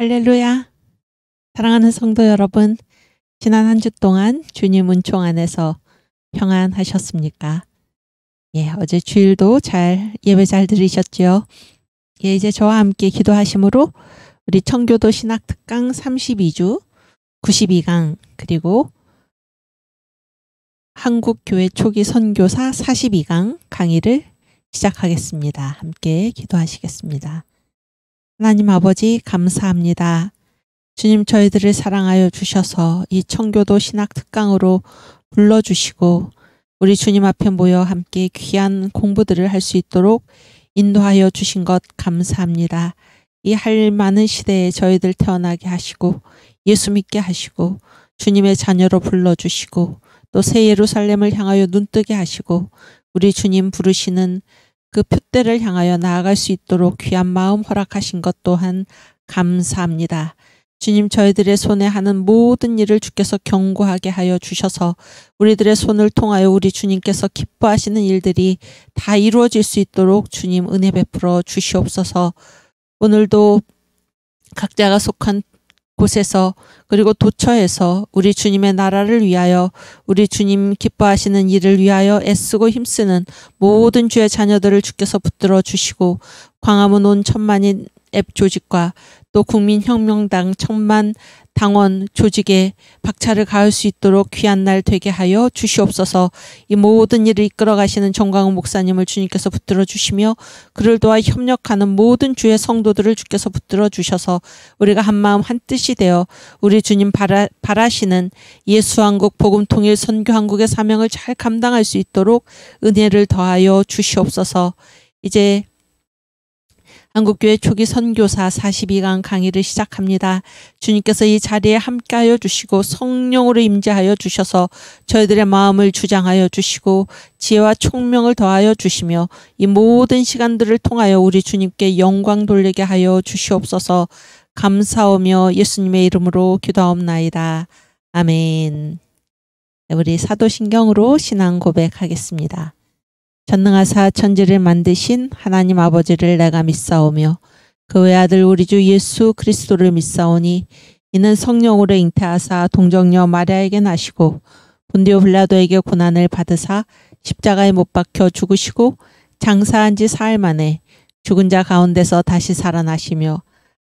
할렐루야. 사랑하는 성도 여러분, 지난 한 주 동안 주님 은총 안에서 평안하셨습니까? 예, 어제 주일도 예배 잘 들으셨죠? 예, 이제 저와 함께 기도하심으로 우리 청교도 신학 특강 32주 92강 그리고 한국교회 초기 선교사 42강 강의를 시작하겠습니다. 함께 기도하시겠습니다. 하나님 아버지 감사합니다. 주님 저희들을 사랑하여 주셔서 이 청교도 신학 특강으로 불러주시고 우리 주님 앞에 모여 함께 귀한 공부들을 할 수 있도록 인도하여 주신 것 감사합니다. 이 할 많은 시대에 저희들 태어나게 하시고 예수 믿게 하시고 주님의 자녀로 불러주시고 또 새 예루살렘을 향하여 눈뜨게 하시고 우리 주님 부르시는 그 표대를 향하여 나아갈 수 있도록 귀한 마음 허락하신 것 또한 감사합니다. 주님 저희들의 손에 하는 모든 일을 주께서 견고하게 하여 주셔서 우리들의 손을 통하여 우리 주님께서 기뻐하시는 일들이 다 이루어질 수 있도록 주님 은혜 베풀어 주시옵소서. 오늘도 각자가 속한 곳에서 그리고 도처에서 우리 주님의 나라를 위하여 우리 주님 기뻐하시는 일을 위하여 애쓰고 힘쓰는 모든 주의 자녀들을 주께서 붙들어 주시고 광화문 온 천만인 앱 조직과 또 국민혁명당 천만 당원 조직에 박차를 가할 수 있도록 귀한 날 되게 하여 주시옵소서. 이 모든 일을 이끌어 가시는 정광훈 목사님을 주님께서 붙들어 주시며 그를 도와 협력하는 모든 주의 성도들을 주께서 붙들어 주셔서 우리가 한마음 한뜻이 되어 우리 주님 바라시는 예수한국 복음통일 선교한국의 사명을 잘 감당할 수 있도록 은혜를 더하여 주시옵소서. 이제 한국교회 초기 선교사 42강 강의를 시작합니다. 주님께서 이 자리에 함께하여 주시고 성령으로 임재하여 주셔서 저희들의 마음을 주장하여 주시고 지혜와 총명을 더하여 주시며 이 모든 시간들을 통하여 우리 주님께 영광 돌리게 하여 주시옵소서. 감사하며 예수님의 이름으로 기도하옵나이다. 아멘. 우리 사도신경으로 신앙 고백하겠습니다. 전능하사 천지를 만드신 하나님 아버지를 내가 믿사오며 그 외아들 우리 주 예수 그리스도를 믿사오니 이는 성령으로 잉태하사 동정녀 마리아에게 나시고 본디오 빌라도에게 고난을 받으사 십자가에 못 박혀 죽으시고 장사한 지 사흘 만에 죽은 자 가운데서 다시 살아나시며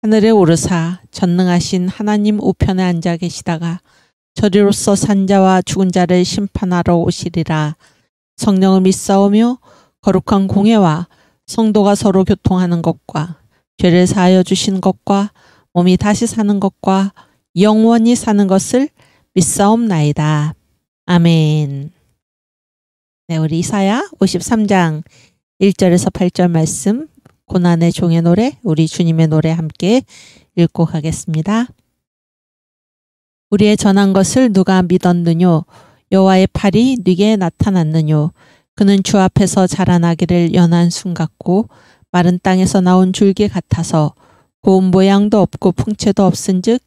하늘에 오르사 전능하신 하나님 우편에 앉아 계시다가 저리로서 산 자와 죽은 자를 심판하러 오시리라. 성령을 믿사오며 거룩한 공예와 성도가 서로 교통하는 것과 죄를 사하여 주신 것과 몸이 다시 사는 것과 영원히 사는 것을 믿사옵나이다. 아멘. 네, 우리 이사야 53장 1절에서 8절 말씀 고난의 종의 노래 우리 주님의 노래 함께 읽고 가겠습니다. 우리의 전한 것을 누가 믿었느뇨 여호와의 팔이 네게 나타났느뇨. 그는 주 앞에서 자라나기를 연한 순 같고 마른 땅에서 나온 줄기 같아서 고운 모양도 없고 풍채도 없은즉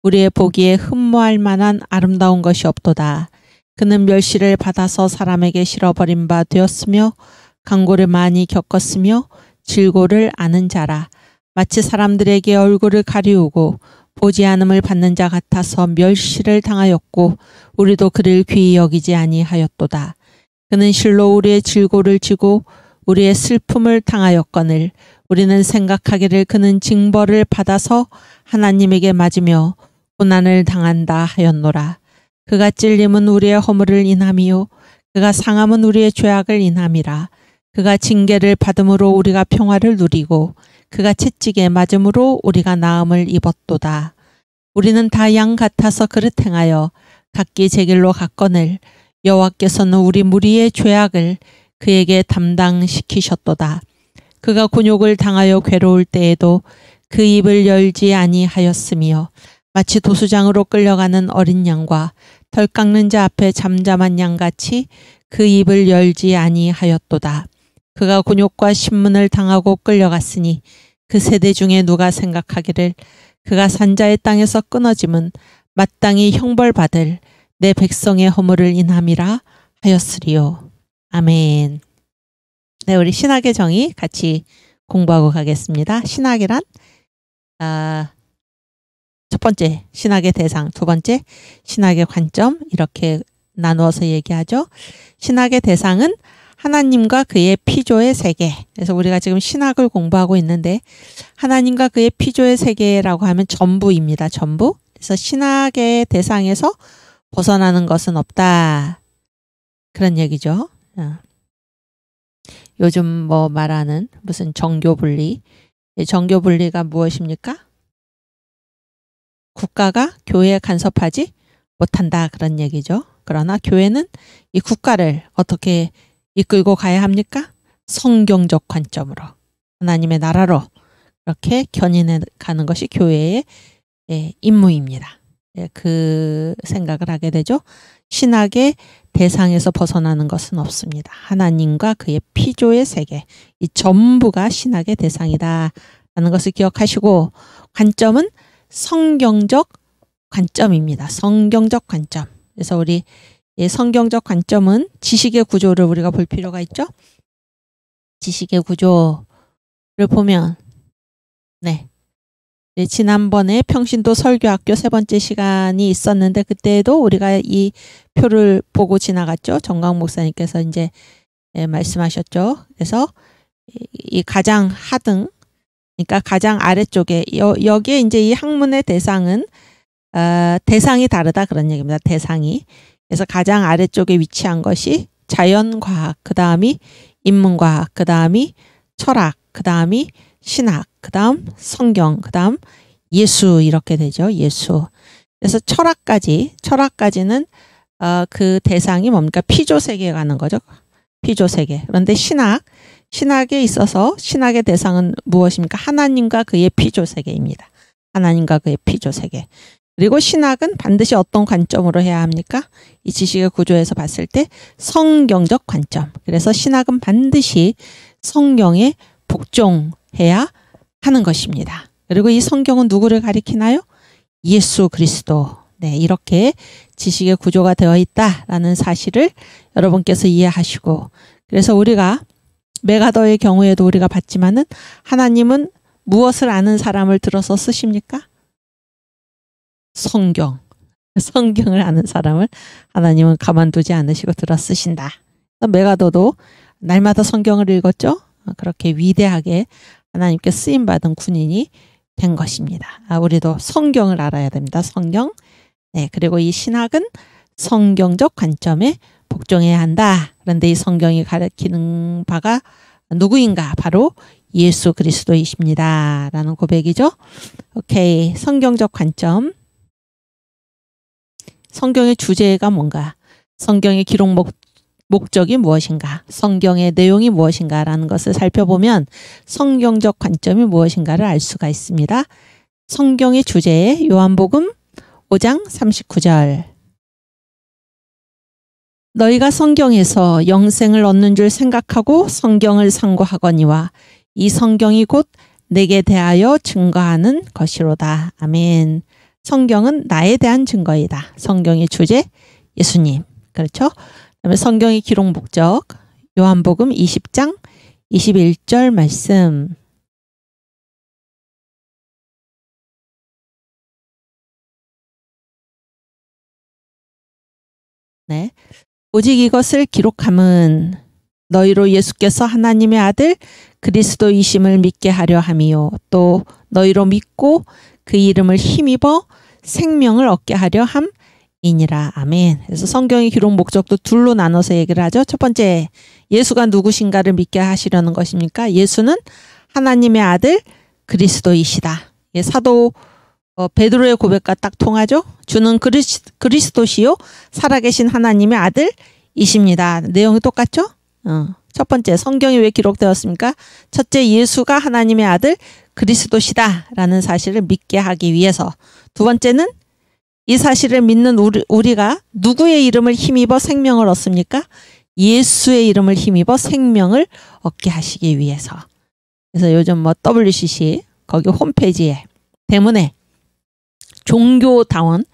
우리의 보기에 흠모할 만한 아름다운 것이 없도다. 그는 멸시를 받아서 사람에게 실어버린 바 되었으며 강고를 많이 겪었으며 질고를 아는 자라. 마치 사람들에게 얼굴을 가리우고 보지 않음을 받는 자 같아서 멸시를 당하였고 우리도 그를 귀히 여기지 아니하였도다. 그는 실로 우리의 질고를 지고 우리의 슬픔을 당하였거늘 우리는 생각하기를 그는 징벌을 받아서 하나님에게 맞으며 고난을 당한다 하였노라. 그가 찔림은 우리의 허물을 인함이요 그가 상함은 우리의 죄악을 인함이라. 그가 징계를 받음으로 우리가 평화를 누리고 그가 채찍에 맞음으로 우리가 나음을 입었도다. 우리는 다 양 같아서 그릇 행하여 각기 제 길로 갔거늘 여호와께서는 우리 무리의 죄악을 그에게 담당시키셨도다. 그가 곤욕을 당하여 괴로울 때에도 그 입을 열지 아니하였으며 마치 도수장으로 끌려가는 어린 양과 털 깎는 자 앞에 잠잠한 양같이 그 입을 열지 아니하였도다. 그가 곤욕과 신문을 당하고 끌려갔으니 그 세대 중에 누가 생각하기를 그가 산자의 땅에서 끊어짐은 마땅히 형벌받을 내 백성의 허물을 인함이라 하였으리요. 아멘. 네, 우리 신학의 정의 같이 공부하고 가겠습니다. 신학이란 첫 번째 신학의 대상, 두 번째 신학의 관점 이렇게 나누어서 얘기하죠. 신학의 대상은 하나님과 그의 피조의 세계. 그래서 우리가 지금 신학을 공부하고 있는데 하나님과 그의 피조의 세계라고 하면 전부입니다. 전부. 그래서 신학의 대상에서 벗어나는 것은 없다. 그런 얘기죠. 요즘 뭐 말하는 무슨 정교분리. 정교분리가 무엇입니까? 국가가 교회에 간섭하지 못한다. 그런 얘기죠. 그러나 교회는 이 국가를 어떻게 이끌고 가야 합니까? 성경적 관점으로 하나님의 나라로 그렇게 견인해 가는 것이 교회의 임무입니다. 그 생각을 하게 되죠. 신학의 대상에서 벗어나는 것은 없습니다. 하나님과 그의 피조의 세계, 이 전부가 신학의 대상이다 라는 것을 기억하시고 관점은 성경적 관점입니다. 성경적 관점. 그래서 우리 성경적 관점은 지식의 구조를 우리가 볼 필요가 있죠. 지식의 구조를 보면 지난번에 평신도 설교학교 세 번째 시간이 있었는데 그때도 우리가 이 표를 보고 지나갔죠. 정광 목사님께서 이제 말씀하셨죠. 그래서 이 가장 하등, 그러니까 가장 아래쪽에 여기에 이제 이 학문의 대상은 대상이 다르다 그런 얘기입니다. 대상이. 그래서 가장 아래쪽에 위치한 것이 자연과학, 그 다음이 인문과학, 그 다음이 철학, 그 다음이 신학, 그 다음 성경, 그 다음 예수 이렇게 되죠. 예수. 그래서 철학까지는 그 대상이 뭡니까? 피조세계에 가는 거죠. 피조세계. 그런데 신학에 있어서 신학의 대상은 무엇입니까? 하나님과 그의 피조세계입니다. 하나님과 그의 피조세계. 그리고 신학은 반드시 어떤 관점으로 해야 합니까? 이 지식의 구조에서 봤을 때 성경적 관점. 그래서 신학은 반드시 성경에 복종해야 하는 것입니다. 그리고 이 성경은 누구를 가리키나요? 예수 그리스도. 이렇게 지식의 구조가 되어 있다라는 사실을 여러분께서 이해하시고, 그래서 우리가 메가더의 경우에도 우리가 봤지만은 하나님은 무엇을 아는 사람을 들어서 쓰십니까? 성경을 아는 사람을 하나님은 가만두지 않으시고 들어 쓰신다. 메가더도 날마다 성경을 읽었죠. 그렇게 위대하게 하나님께 쓰임받은 군인이 된 것입니다. 우리도 성경을 알아야 됩니다. 성경. 그리고 이 신학은 성경적 관점에 복종해야 한다. 그런데 이 성경이 가리키는 바가 누구인가? 바로 예수 그리스도이십니다. 라는 고백이죠. 오케이. 성경적 관점. 성경의 주제가 뭔가? 성경의 기록 목적이 무엇인가? 성경의 내용이 무엇인가? 라는 것을 살펴보면 성경적 관점이 무엇인가를 알 수가 있습니다. 성경의 주제에 요한복음 5장 39절. 너희가 성경에서 영생을 얻는 줄 생각하고 성경을 상고하거니와 이 성경이 곧 내게 대하여 증거하는 것이로다. 아멘. 성경은 나에 대한 증거이다. 성경의 주제 예수님. 그렇죠? 그다음에 성경의 기록 목적 요한복음 20장 21절 말씀. 오직 이것을 기록함은 너희로 예수께서 하나님의 아들 그리스도이심을 믿게 하려 함이요 또 너희로 믿고 그 이름을 힘입어 생명을 얻게 하려 함이니라. 아멘. 그래서 성경의 기록 목적도 둘로 나눠서 얘기를 하죠. 첫 번째, 예수가 누구신가를 믿게 하시려는 것입니까? 예수는 하나님의 아들 그리스도이시다. 사도 베드로의 고백과 딱 통하죠. 주는 그리스도시요 살아계신 하나님의 아들이십니다. 내용이 똑같죠? 첫 번째, 성경이 왜 기록되었습니까? 첫째, 예수가 하나님의 아들 그리스도시다 라는 사실을 믿게 하기 위해서. 두 번째는 이 사실을 믿는 우리가 누구의 이름을 힘입어 생명을 얻습니까? 예수의 이름을 힘입어 생명을 얻게 하시기 위해서. 그래서 요즘 WCC 거기 홈페이지에 대문에 종교다원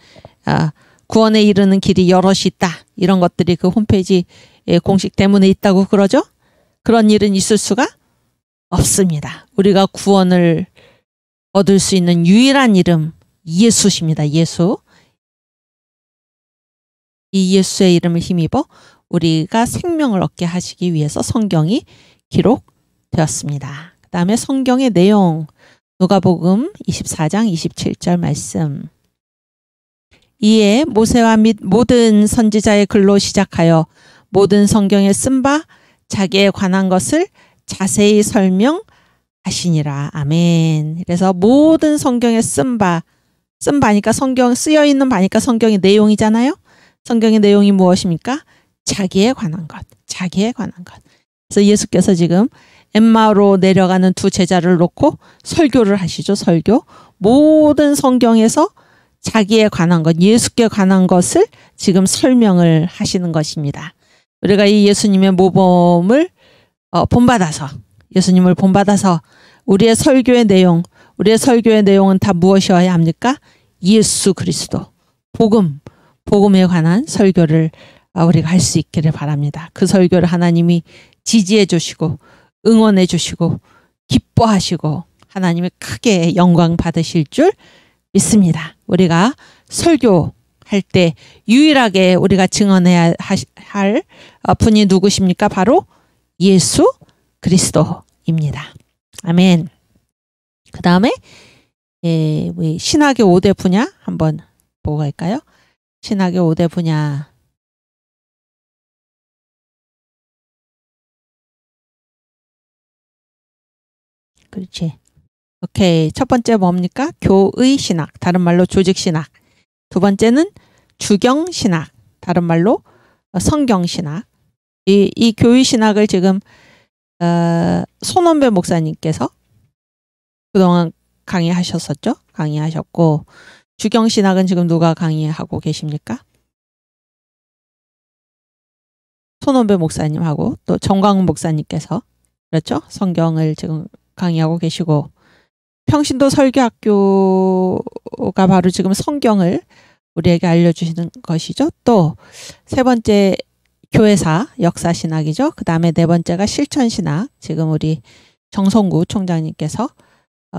구원에 이르는 길이 여럿이 있다. 이런 것들이 그 홈페이지 공식 대문에 있다고 그러죠. 그런 일은 있을 수가 없습니다. 우리가 구원을 얻을 수 있는 유일한 이름, 예수십니다. 예수. 이 예수의 이름을 힘입어 우리가 생명을 얻게 하시기 위해서 성경이 기록되었습니다. 그 다음에 성경의 내용, 누가복음 24장 27절 말씀. 이에 모세와 및 모든 선지자의 글로 시작하여 모든 성경에 쓴 바 자기에 관한 것을 자세히 설명하시니라. 아멘. 그래서 모든 성경에 쓴 바니까 성경 쓰여 있는 바니까 성경의 내용이잖아요. 성경의 내용이 무엇입니까? 자기에 관한 것. 자기에 관한 것. 그래서 예수께서 지금 엠마오로 내려가는 두 제자를 놓고 설교를 하시죠. 설교. 모든 성경에서 자기에 관한 것, 예수께 관한 것을 지금 설명을 하시는 것입니다. 우리가 이 예수님의 모범을 본받아서, 예수님을 본받아서 우리의 설교의 내용은 다 무엇이어야 합니까? 예수 그리스도, 복음에 관한 설교를 우리가 할 수 있기를 바랍니다. 그 설교를 하나님이 지지해 주시고 응원해 주시고 기뻐하시고 하나님이 크게 영광 받으실 줄 믿습니다. 우리가 설교할 때 유일하게 우리가 증언해야 할 분이 누구십니까? 바로 예수 그리스도입니다. 아멘. 그 다음에 우리 신학의 5대 분야 한번 보고 갈까요? 신학의 5대 분야. 그렇지. 오케이. 첫 번째 뭡니까? 교의 신학, 다른 말로 조직 신학. 두 번째는 주경 신학, 다른 말로 성경 신학. 이 교의 신학을 지금 손원배 목사님께서 그동안 강의하셨었죠? 강의하셨고, 주경 신학은 지금 누가 강의하고 계십니까? 손원배 목사님하고 또 정광훈 목사님께서, 그렇죠? 성경을 지금 강의하고 계시고, 평신도 설교학교가 바로 지금 성경을 우리에게 알려주시는 것이죠. 또 세 번째 교회사 역사신학이죠. 그 다음에 네 번째가 실천신학. 지금 우리 정성구 총장님께서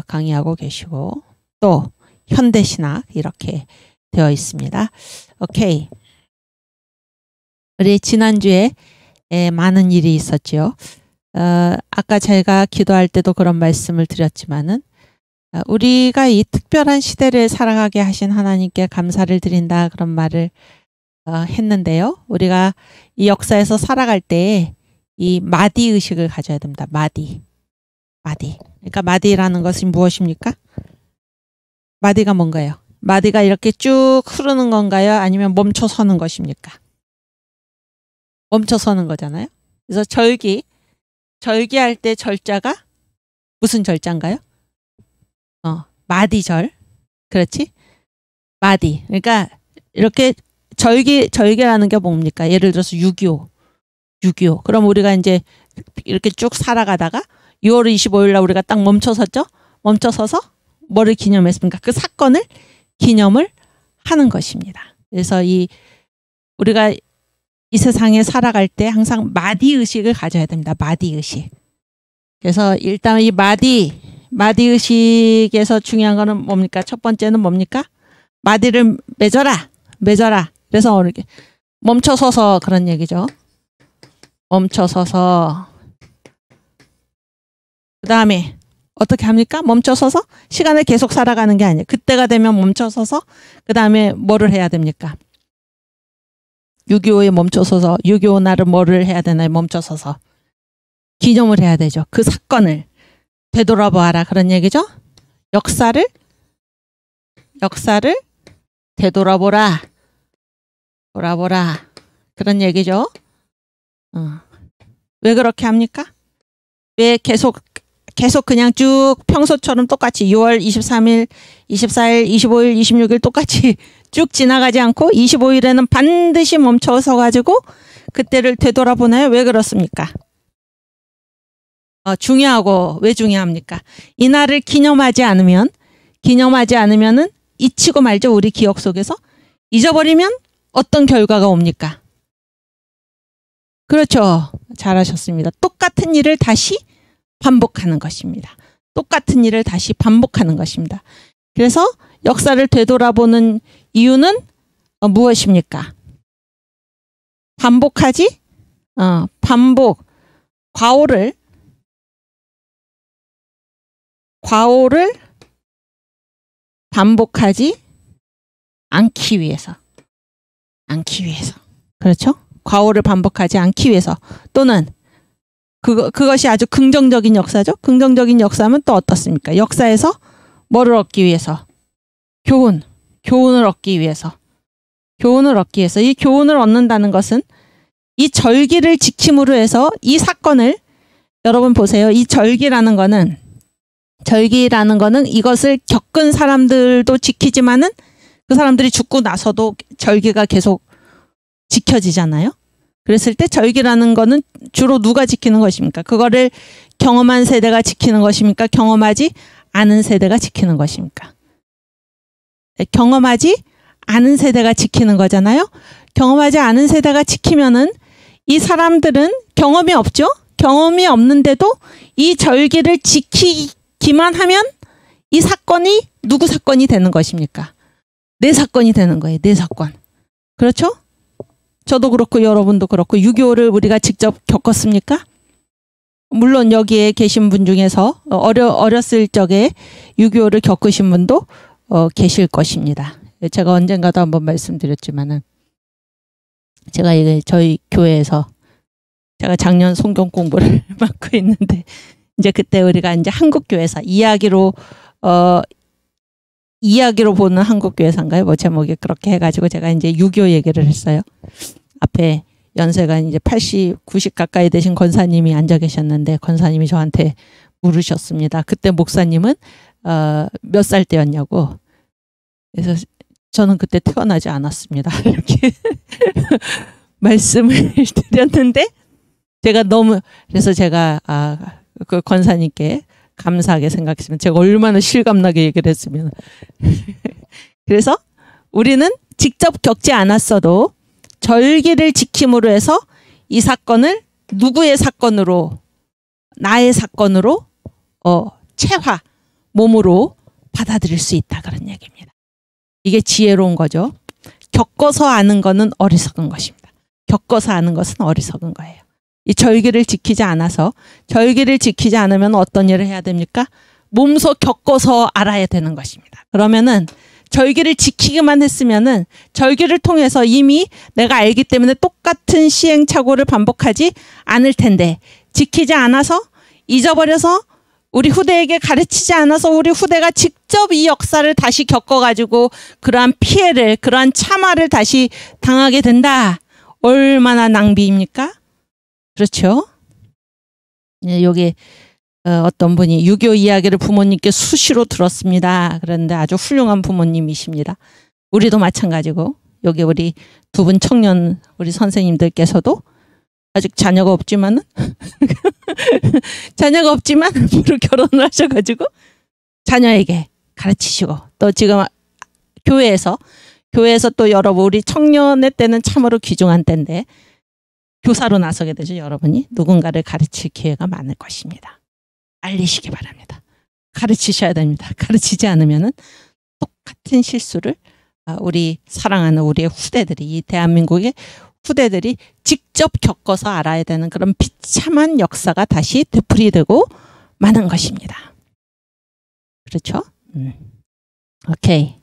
강의하고 계시고, 또 현대신학 이렇게 되어 있습니다. 오케이. 우리 지난주에 많은 일이 있었지요. 아까 제가 기도할 때도 그런 말씀을 드렸지만은 우리가 이 특별한 시대를 살아가게 하신 하나님께 감사를 드린다 그런 말을 했는데요. 우리가 이 역사에서 살아갈 때 이 마디 의식을 가져야 됩니다. 마디. 그러니까 마디라는 것이 무엇입니까? 마디가 뭔가요? 마디가 이렇게 쭉 흐르는 건가요? 아니면 멈춰 서는 것입니까? 멈춰 서는 거잖아요. 그래서 절기할 때 절자가 무슨 절자인가요? 마디절. 그렇지? 마디. 그러니까 이렇게 절개라는 게 뭡니까? 예를 들어서 6.25. 그럼 우리가 이제 이렇게 쭉 살아가다가 6월 25일 날 우리가 딱 멈춰섰죠? 멈춰서서 뭐를 기념했습니까? 그 사건을 기념을 하는 것입니다. 그래서 우리가 이 세상에 살아갈 때 항상 마디 의식을 가져야 됩니다. 마디 의식. 그래서 일단 이 마디 의식에서 중요한 거는 뭡니까? 첫 번째는 뭡니까? 마디를 맺어라. 그래서 이렇게 멈춰서서 그런 얘기죠. 멈춰서서. 그 다음에 어떻게 합니까? 멈춰서서 시간을 계속 살아가는 게 아니에요. 그때가 되면 멈춰서서 그 다음에 뭐를 해야 됩니까? 6.25에 멈춰서서 6.25 날은 뭐를 해야 되나요? 멈춰서서 기념을 해야 되죠. 그 사건을 되돌아보아라 그런 얘기죠. 역사를 되돌아보라 그런 얘기죠. 왜 그렇게 합니까? 왜 계속 그냥 쭉 평소처럼 똑같이 6월 23일, 24일, 25일, 26일 똑같이 쭉 지나가지 않고 25일에는 반드시 멈춰서 가지고 그때를 되돌아보나요? 왜 그렇습니까? 중요하고 왜 중요합니까? 이날을 기념하지 않으면은 잊히고 말죠. 우리 기억 속에서. 잊어버리면 어떤 결과가 옵니까? 그렇죠. 잘하셨습니다. 똑같은 일을 다시 반복하는 것입니다. 그래서 역사를 되돌아보는 이유는 무엇입니까? 반복하지? 반복, 과오를 반복하지 않기 위해서. 그렇죠? 과오를 반복하지 않기 위해서. 또는 그것이 아주 긍정적인 역사죠. 긍정적인 역사면 또 어떻습니까? 역사에서 뭐를 얻기 위해서? 교훈을 얻기 위해서. 이 교훈을 얻는다는 것은 이 절기를 지킴으로 해서 이 사건을, 여러분 보세요. 이 절기라는 거는 이것을 겪은 사람들도 지키지만은 그 사람들이 죽고 나서도 절기가 계속 지켜지잖아요. 그랬을 때 절기라는 거는 주로 누가 지키는 것입니까? 그거를 경험한 세대가 지키는 것입니까? 경험하지 않은 세대가 지키는 것입니까? 경험하지 않은 세대가 지키는 거잖아요. 경험하지 않은 세대가 지키면은 이 사람들은 경험이 없죠? 경험이 없는데도 이 절기를 지키기만 하면 이 사건이 누구 사건이 되는 것입니까? 내 사건이 되는 거예요. 내 사건. 그렇죠? 저도 그렇고 여러분도 그렇고 6.25를 우리가 직접 겪었습니까? 물론 여기에 계신 분 중에서 어렸을 적에 6.25를 겪으신 분도 계실 것입니다. 제가 언젠가도 한번 말씀드렸지만은 제가 저희 교회에서 제가 작년 성경 공부를 맡고 있는데 이제 그때 우리가 이제 한국교회사 이야기로 보는 한국교회사인가요? 뭐 제목이 그렇게 해가지고 제가 이제 6.25 얘기를 했어요. 앞에 연세가 이제 80, 90 가까이 되신 권사님이 앉아 계셨는데 권사님이 저한테 물으셨습니다. 그때 목사님은 몇 살 때였냐고. 그래서 저는 그때 태어나지 않았습니다. 이렇게 말씀을 드렸는데 그래서 제가 그 권사님께 감사하게 생각했으면 제가 얼마나 실감나게 얘기를 했으면. 그래서 우리는 직접 겪지 않았어도 절기를 지킴으로 해서 이 사건을 누구의 사건으로, 나의 사건으로 몸으로 받아들일 수 있다, 그런 얘기입니다. 이게 지혜로운 거죠. 겪어서 아는 거는 어리석은 것입니다. 겪어서 아는 것은 어리석은 거예요. 이 절기를 지키지 않으면 어떤 일을 해야 됩니까? 몸소 겪어서 알아야 되는 것입니다. 그러면은 절기를 지키기만 했으면은 절기를 통해서 이미 내가 알기 때문에 똑같은 시행착오를 반복하지 않을 텐데, 지키지 않아서, 잊어버려서, 우리 후대에게 가르치지 않아서 우리 후대가 직접 이 역사를 다시 겪어가지고 그러한 피해를, 그러한 참화를 다시 당하게 된다. 얼마나 낭비입니까? 그렇죠? 여기 어떤 분이 6.25 이야기를 부모님께 수시로 들었습니다. 그런데 아주 훌륭한 부모님이십니다. 우리도 마찬가지고 여기 우리 두 분 청년 우리 선생님들께서도 아직 자녀가 없지만 앞으로 결혼을 하셔가지고 자녀에게 가르치시고, 또 지금 교회에서 또 여러분 우리 청년의 때는 참으로 귀중한 때인데 교사로 나서게 되죠. 여러분이 누군가를 가르칠 기회가 많을 것입니다. 알리시기 바랍니다. 가르치셔야 됩니다. 가르치지 않으면은 똑같은 실수를 우리 사랑하는 우리의 후대들이, 이 대한민국의 후대들이 직접 겪어서 알아야 되는 그런 비참한 역사가 다시 되풀이되고 마는 것입니다. 그렇죠? 오케이.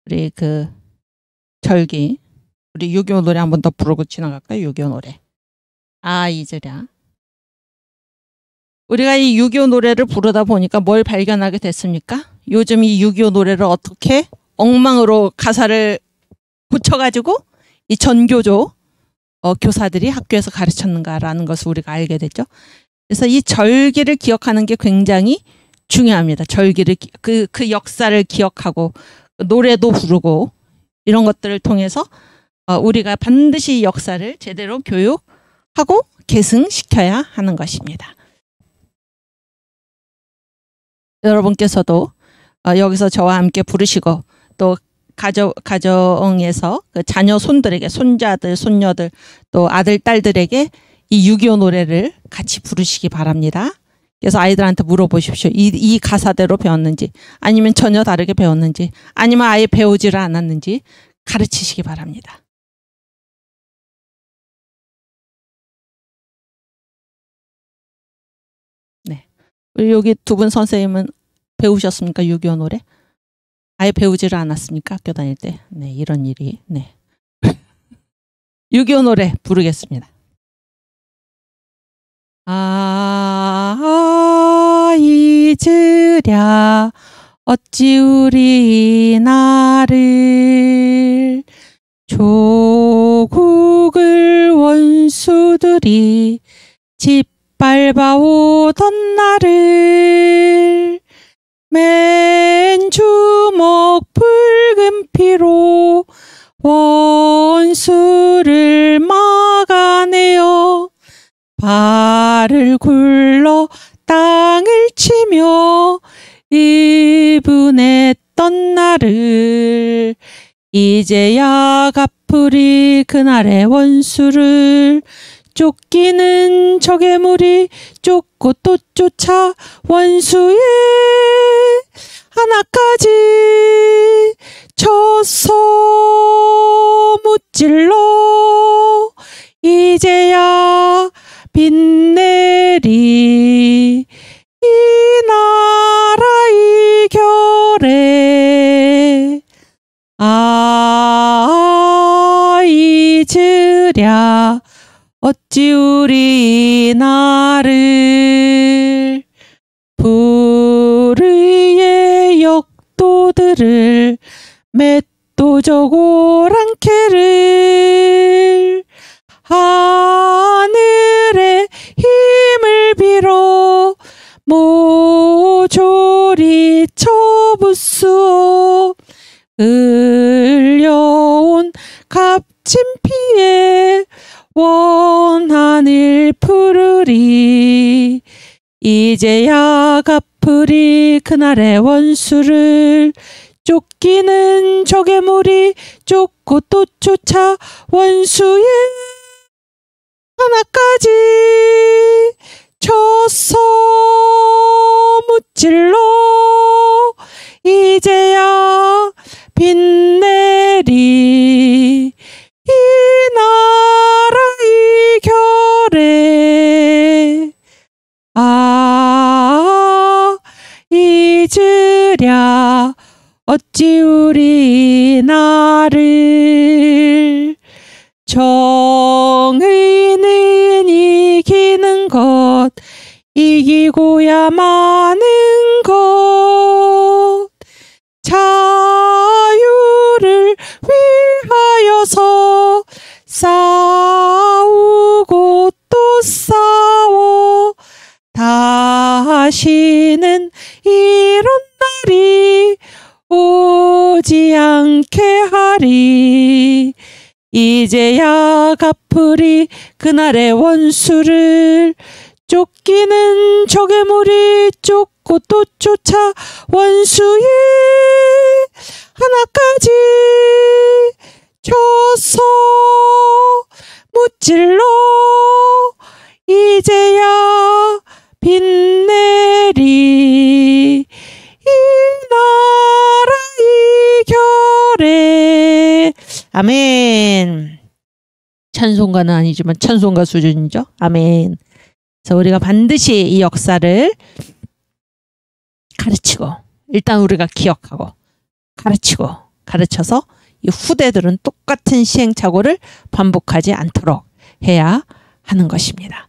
우리 그 절기, 우리 6.25 노래 한 번 더 부르고 지나갈까요? 6.25 노래. 이즈랴. 우리가 이 6.25 노래를 부르다 보니까 뭘 발견하게 됐습니까? 요즘 이 6.25 노래를 어떻게 엉망으로 가사를 고쳐가지고 이 전교조 교사들이 학교에서 가르쳤는가라는 것을 우리가 알게 됐죠. 그래서 이 절기를 기억하는 게 굉장히 중요합니다. 절기를, 그 역사를 기억하고 노래도 부르고 이런 것들을 통해서 우리가 반드시 역사를 제대로 교육하고 계승시켜야 하는 것입니다. 여러분께서도 여기서 저와 함께 부르시고, 또 가정에서 그 자녀 손들에게, 손자들, 손녀들, 또 아들, 딸들에게 이 6.25 노래를 같이 부르시기 바랍니다. 그래서 아이들한테 물어보십시오. 이 가사대로 배웠는지, 아니면 전혀 다르게 배웠는지, 아니면 아예 배우지를 않았는지 가르치시기 바랍니다. 네. 여기 두 분 선생님은 배우셨습니까? 6.25 노래? 아예 배우지를 않았습니까? 학교 다닐 때. 네, 이런 일이. 네. 6.25 노래 부르겠습니다. 잊으랴 어찌 우리 나를 조국을 원수들이 짓밟아오던 날을 맨 주먹 붉은 피로 원수를 막아내어 발을 굴러 땅을 치며 이분했던 날을 이제야 갚으리 그날의 원수를 쫓기는 적의 무리 쫓고 또 쫓아 원수의 하나까지 쳐서 무찔러 이제야 빛내리 이 나라 이결에 잊으랴 어찌 우리 나를 불의의 역도들을 맷도적 오랑캐를 하늘의 힘을 빌어 모조리 쳐부수어 흘려온 값진 피에 원한을 풀으리 이제야 갚으리 그날의 원수를 쫓기는 적의 무리 쫓고 또 쫓아 원수의 하나까지 쳐서 무찔러 이제야 빛내리 이 나라 이결에 잊으랴 어찌 우리 나를 정의는 이기는 것 이기고야 마는 것 자유를 위하여서 싸우고 또 싸워 다시는 이런 날이 오지 않게 하리 이제야 갚으리 그날의 원수를 쫓기는 적의 무리 쫓고 또 쫓아 원수의 하나까지 쳐서 무찔러 이제야 빛내리 이 나라 이결에 아멘. 찬송가는 아니지만 찬송가 수준이죠. 아멘. 그래서 우리가 반드시 이 역사를 가르치고 일단 우리가 기억하고 가르치고 가르쳐서 이 후대들은 똑같은 시행착오를 반복하지 않도록 해야 하는 것입니다.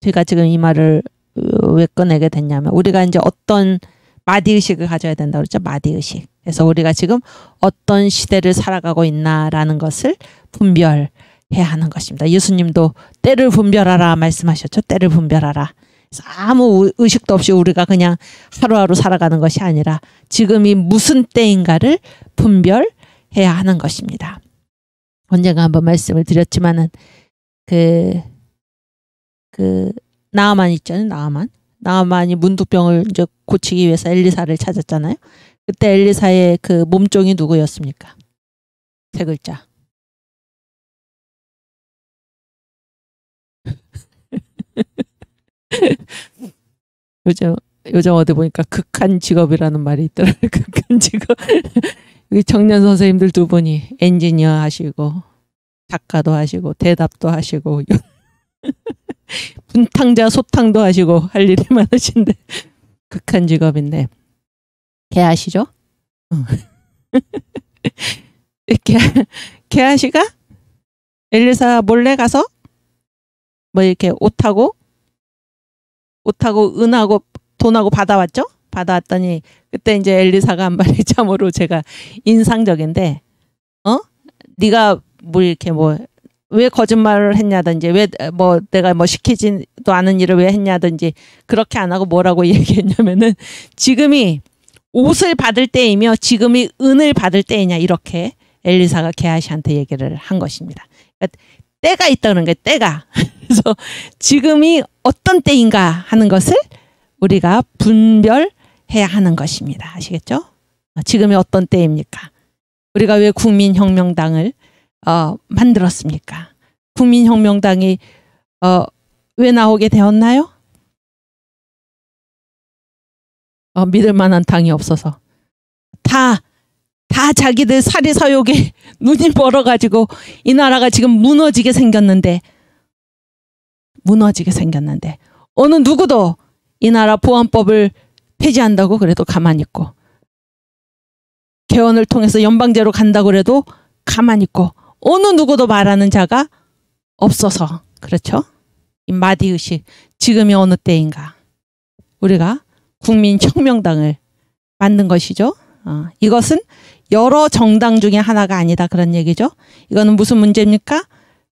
제가 지금 이 말을 왜 꺼내게 됐냐면 우리가 이제 어떤 마디의식을 가져야 된다고 그랬죠. 마디의식. 그래서 우리가 지금 어떤 시대를 살아가고 있나라는 것을 분별해야 하는 것입니다. 예수님도 때를 분별하라 말씀하셨죠. 때를 분별하라. 그래서 아무 의식도 없이 우리가 그냥 하루하루 살아가는 것이 아니라 지금이 무슨 때인가를 분별해야 하는 것입니다. 언젠가 한번 말씀을 드렸지만은 나아만 있잖아요. 나아만이 문둥병을 이제 고치기 위해서 엘리사를 찾았잖아요. 그때 엘리사의 그 몸종이 누구였습니까? 세 글자. 요즘 어디 보니까 극한 직업이라는 말이 있더라고요. 극한 직업. 여기 청년 선생님들 두 분이 엔지니어 하시고 작가도 하시고 대답도 하시고 분탕자 소탕도 하시고 할 일이 많으신데 극한 직업인데 게하시죠? 게하시가 엘리사 몰래 가서 뭐 이렇게 옷하고 은하고 돈하고 받아왔죠? 받아왔더니 그때 이제 엘리사가 한 말이 참으로 제가 인상적인데, 네가 뭐 이렇게 뭐 왜 거짓말을 했냐든지 왜 뭐 내가 뭐 시키지도 않은 일을 왜 했냐든지 그렇게 안 하고 뭐라고 얘기했냐면은 지금이 옷을 받을 때이며 지금이 은을 받을 때이냐 이렇게 엘리사가 게하시한테 얘기를 한 것입니다. 그러니까 때가 있다는 거예요. 때가. 그래서 지금이 어떤 때인가 하는 것을 우리가 분별해야 하는 것입니다. 아시겠죠? 지금이 어떤 때입니까? 우리가 왜 국민혁명당을 만들었습니까? 국민혁명당이 왜 나오게 되었나요? 믿을 만한 당이 없어서 다 자기들 사리사욕에 눈이 멀어가지고 이 나라가 지금 무너지게 생겼는데 어느 누구도 이 나라 보안법을 폐지한다고 그래도 가만히 있고 개헌을 통해서 연방제로 간다고 그래도 가만히 있고 어느 누구도 말하는 자가 없어서 그렇죠? 이 마디의식 지금이 어느 때인가 우리가 국민혁명당을 만든 것이죠. 이것은 여러 정당 중에 하나가 아니다 그런 얘기죠. 이거는 무슨 문제입니까?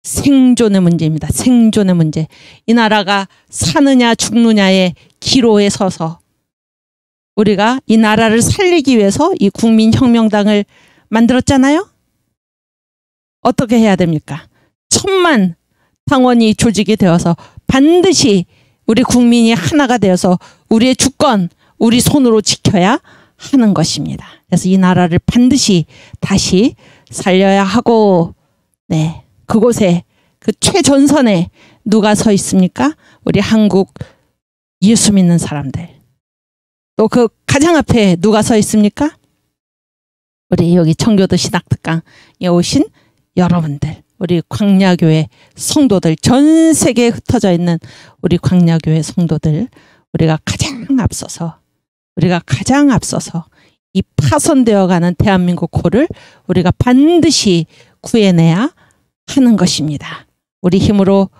생존의 문제입니다. 생존의 문제. 이 나라가 사느냐 죽느냐의 기로에 서서 우리가 이 나라를 살리기 위해서 이 국민혁명당을 만들었잖아요. 어떻게 해야 됩니까? 1000만 당원이 조직이 되어서 반드시 우리 국민이 하나가 되어서 우리의 주권, 우리 손으로 지켜야 하는 것입니다. 그래서 이 나라를 반드시 다시 살려야 하고, 네, 그곳에 그 최전선에 누가 서 있습니까? 우리 한국 예수 믿는 사람들. 또 그 가장 앞에 누가 서 있습니까? 우리 여기 청교도 신학특강에 오신 여러분들, 우리 광야교회 성도들, 전 세계에 흩어져 있는 우리 광야교회 성도들, 우리가 가장 앞서서 이 파손되어가는 대한민국 코를 우리가 반드시 구해내야 하는 것입니다. 우리 힘으로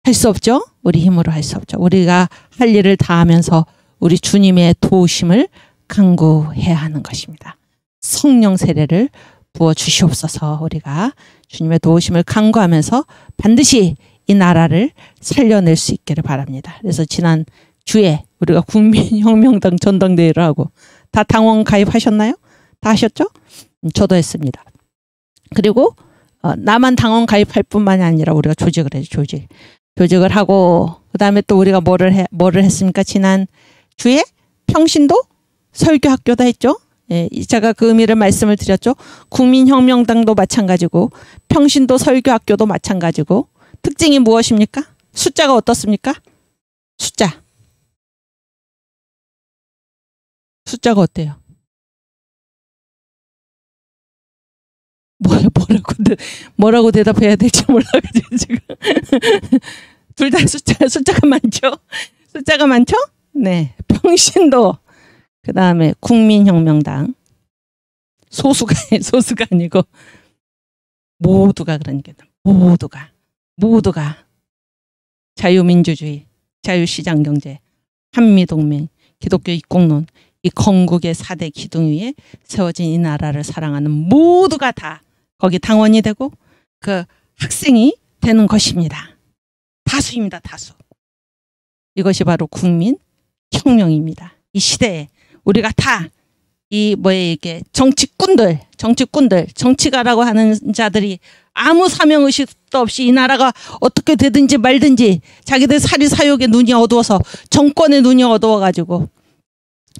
할 수 없죠? 우리 힘으로 할 수 없죠. 우리가 할 일을 다하면서 우리 주님의 도우심을 간구해야 하는 것입니다. 성령 세례를 부어주시옵소서. 우리가 주님의 도우심을 간구하면서 반드시 이 나라를 살려낼 수 있기를 바랍니다. 그래서 지난 주에 우리가 국민혁명당 전당대회를 하고 다 당원 가입하셨나요? 다 하셨죠? 저도 했습니다. 그리고 나만 당원 가입할 뿐만이 아니라 우리가 조직을 해죠. 조직을 하고 그 다음에 또 우리가 뭐를 했습니까? 지난 주에 평신도 설교학교도 했죠. 예, 제가 그 의미를 말씀을 드렸죠. 국민혁명당도 마찬가지고 평신도 설교학교도 마찬가지고 특징이 무엇입니까? 숫자가 어떻습니까? 숫자가 어때요? 뭐라고 대답해야 될지 몰라가지고 지금 둘 다 숫자가 많죠? 숫자가 많죠? 네, 평신도 그 다음에 국민혁명당 소수가 아니고 모두가 그러니까 모두가 자유민주주의, 자유시장경제, 한미동맹, 기독교 입국론 이 건국의 4대 기둥 위에 세워진 이 나라를 사랑하는 모두가 다 거기 당원이 되고 그 학생이 되는 것입니다. 다수입니다. 다수. 이것이 바로 국민혁명입니다. 이 시대에 우리가 다 이 이게 정치꾼들, 정치가라고 하는 자들이 아무 사명의식도 없이 이 나라가 어떻게 되든지 말든지 자기들 사리사욕에 눈이 어두워서 정권에 눈이 어두워가지고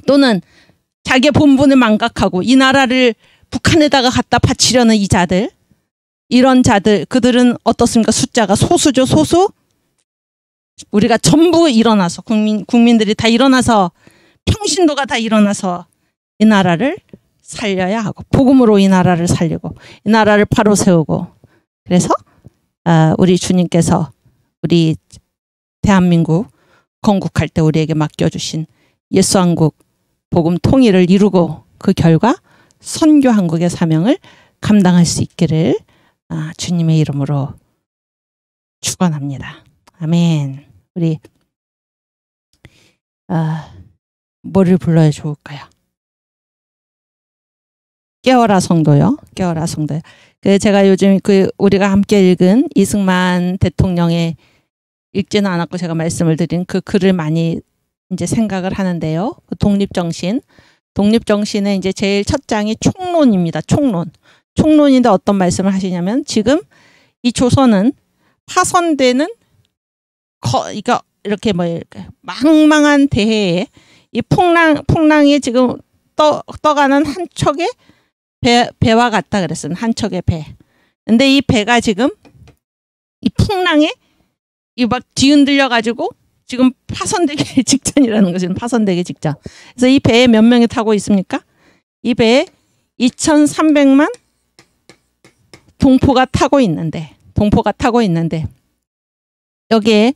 또는 자기의 본분을 망각하고 이 나라를 북한에다가 갖다 바치려는 이 자들, 이런 자들, 그들은 어떻습니까? 숫자가 소수죠, 소수? 우리가 전부 일어나서 국민들이 다 일어나서 평신도가 다 일어나서 이 나라를 살려야 하고 복음으로 이 나라를 살리고 이 나라를 바로 세우고 그래서 우리 주님께서 우리 대한민국 건국할 때 우리에게 맡겨주신 예수한국 복음 통일을 이루고 그 결과 선교한국의 사명을 감당할 수 있기를 주님의 이름으로 축원합니다. 아멘. 우리 뭐를 불러야 좋을까요? 깨어라 성도요. 깨어라 성도요. 제가 요즘 우리가 함께 읽은 이승만 대통령의 읽지는 않았고 제가 말씀을 드린 그 글을 많이 이제 생각을 하는데요. 독립정신의 이제 제일 첫 장이 총론입니다. 총론인데 어떤 말씀을 하시냐면 지금 이 조선은 파손되는 이렇게 망망한 대해에 이 풍랑이 지금 떠가는 한 척의 배와 같다 그랬어요. 한 척의 배. 근데 이 배가 지금 이 풍랑에 막 뒤흔들려 가지고 지금 파손되기 직전이라는 거죠. 파손되기 직전. 그래서 이 배에 몇 명이 타고 있습니까? 이 배에 2,300만 동포가 타고 있는데 여기에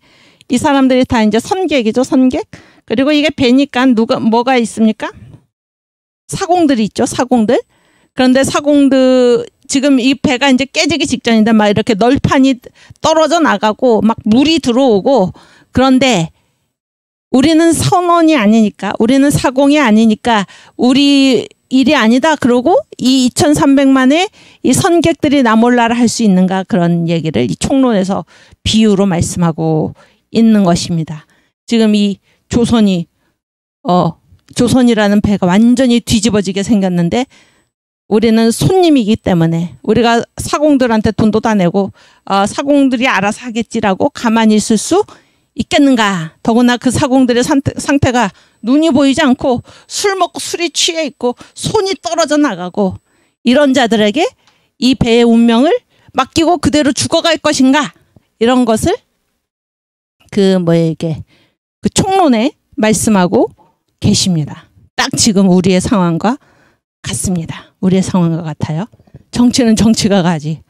이 사람들이 다 이제 선객이죠. 선객. 그리고 이게 배니까 뭐가 있습니까? 사공들이 있죠. 사공들. 그런데 사공들 지금 이 배가 이제 깨지기 직전인데 막 이렇게 널판이 떨어져 나가고 막 물이 들어오고 그런데 우리는 선원이 아니니까 우리는 사공이 아니니까 우리 일이 아니다. 그러고 이 2,300만의 이 선객들이 나 몰라라 할 수 있는가 그런 얘기를 이 총론에서 비유로 말씀하고 있는 것입니다. 지금 이 조선이라는 배가 완전히 뒤집어지게 생겼는데 우리는 손님이기 때문에 우리가 사공들한테 돈도 다 내고 사공들이 알아서 하겠지라고 가만히 있을 수 있겠는가. 더구나 그 사공들의 상태가 눈이 보이지 않고 술 먹고 술이 취해 있고 손이 떨어져 나가고 이런 자들에게 이 배의 운명을 맡기고 그대로 죽어갈 것인가. 이런 것을 그 총론에 말씀하고 계십니다. 딱 지금 우리의 상황과 같습니다. 우리의 상황과 같아요. 정치는 정치가 가지.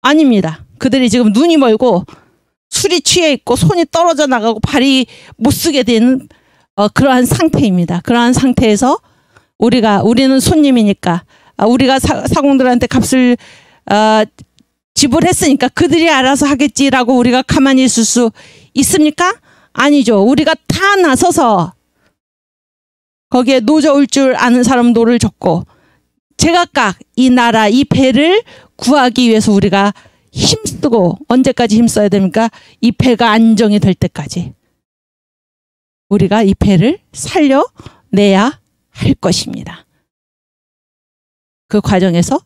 아닙니다. 그들이 지금 눈이 멀고 술이 취해 있고 손이 떨어져 나가고 발이 못 쓰게 되는 그러한 상태입니다. 그러한 상태에서 우리는 손님이니까 우리가 사공들한테 값을 지불했으니까 그들이 알아서 하겠지라고 우리가 가만히 있을 수 있습니까? 아니죠. 우리가 다 나서서 거기에 노져올 줄 아는 사람 노를 젓고 제각각 이 나라 이 배를 구하기 위해서 우리가 힘쓰고 언제까지 힘써야 됩니까? 이 배가 안정이 될 때까지 우리가 이 배를 살려내야 할 것입니다. 그 과정에서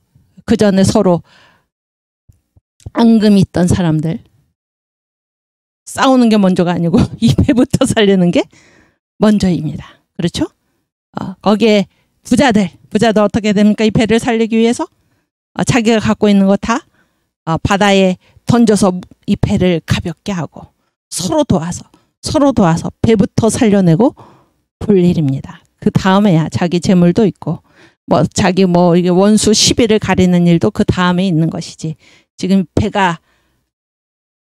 그 전에 서로 앙금이 있던 사람들 싸우는 게 먼저가 아니고 이 배부터 살리는 게 먼저입니다. 그렇죠? 거기에 부자들 어떻게 됩니까? 이 배를 살리기 위해서 자기가 갖고 있는 거 다 바다에 던져서 이 배를 가볍게 하고 서로 도와서 배부터 살려내고 볼 일입니다. 그 다음에야 자기 재물도 있고 자기 이게 원수 시비를 가리는 일도 그 다음에 있는 것이지. 지금 배가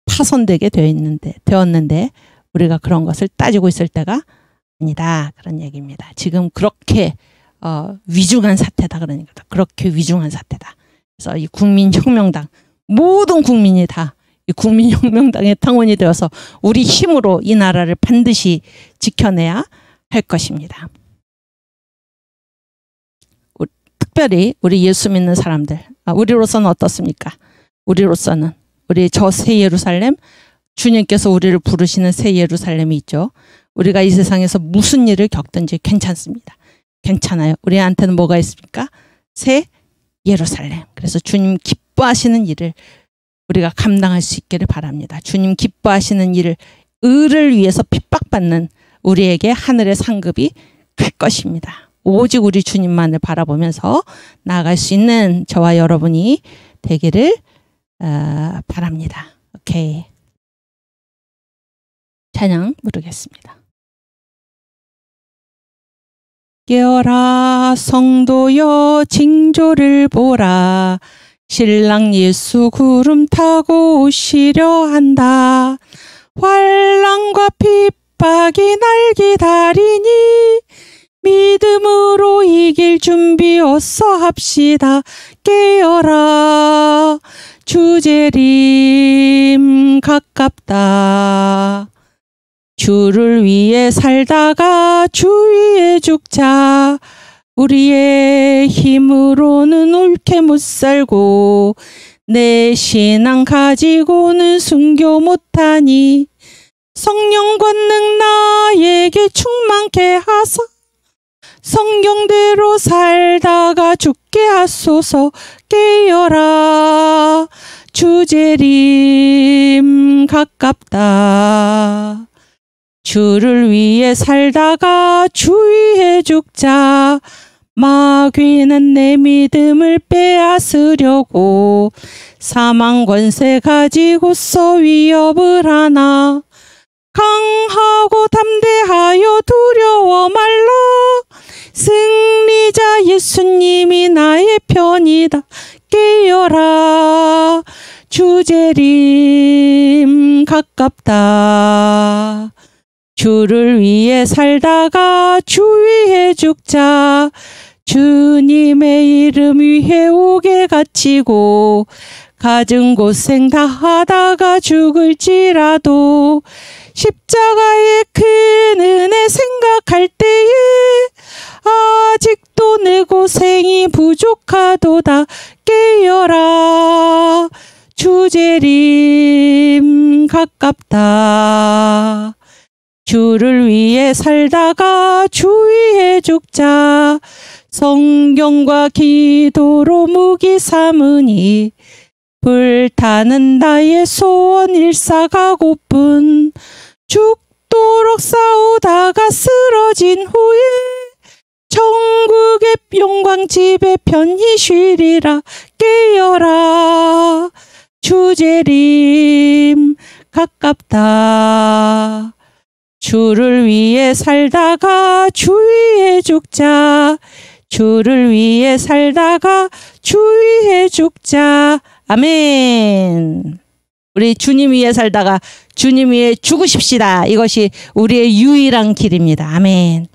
파손되게 되었는데 우리가 그런 것을 따지고 있을 때가 아니다. 그런 얘기입니다. 지금 그렇게 위중한 사태다. 그러니까 그렇게 위중한 사태다. 그래서 이 국민혁명당 모든 국민이 다 이 국민혁명당의 당원이 되어서 우리 힘으로 이 나라를 반드시 지켜내야 할 것입니다. 특별히 우리 예수 믿는 사람들, 우리로서는 어떻습니까? 우리로서는 우리 저 새 예루살렘, 주님께서 우리를 부르시는 새 예루살렘이 있죠. 우리가 이 세상에서 무슨 일을 겪든지 괜찮습니다. 괜찮아요. 우리한테는 뭐가 있습니까? 새 예루살렘. 그래서 주님 기뻐하시는 일을 우리가 감당할 수 있기를 바랍니다. 주님 기뻐하시는 일을 의를 위해서 핍박받는 우리에게 하늘의 상급이 클 것입니다. 오직 우리 주님만을 바라보면서 나아갈 수 있는 저와 여러분이 되기를 바랍니다. 오케이. 찬양 부르겠습니다. 깨어라 성도여 징조를 보라. 신랑 예수 구름 타고 오시려 한다. 환난과 핍박이 날 기다리니 믿음으로 이길 준비 어서 합시다. 깨어라 주재림 가깝다. 주를 위해 살다가 주 위에 죽자. 우리의 힘으로는 옳게 못 살고 내 신앙 가지고는 순교 못하니 성령 권능 나에게 충만케 하사 성경대로 살다가 죽게 하소서. 깨어라 주재림 가깝다. 주를 위해 살다가 주 위에 죽자. 마귀는 내 믿음을 빼앗으려고 사망 권세 가지고서 위협을 하나. 강하고 담대하여 두려워 말라. 승리자 예수님이 나의 편이다. 깨어라 주재림 가깝다. 주를 위해 살다가 주 위에 죽자. 주님의 이름 위에 오게 갇히고 갖은 고생 다 하다가 죽을지라도 십자가의 큰 은혜 생각할 때에 아직도 내 고생이 부족하도다. 깨어라 주재림 가깝다. 주를 위해 살다가 주 위에 죽자. 성경과 기도로 무기 삼으니 불타는 나의 소원 일사가고뿐. 죽도록 싸우다가 쓰러진 후에 천국의 영광집에 편히 쉬리라. 깨어라 주재림 가깝다. 주를 위해 살다가 주 위에 죽자. 주를 위해 살다가 주 위에 죽자. 아멘. 우리 주님 위해 살다가 주님 위해 죽으십시다. 이것이 우리의 유일한 길입니다. 아멘.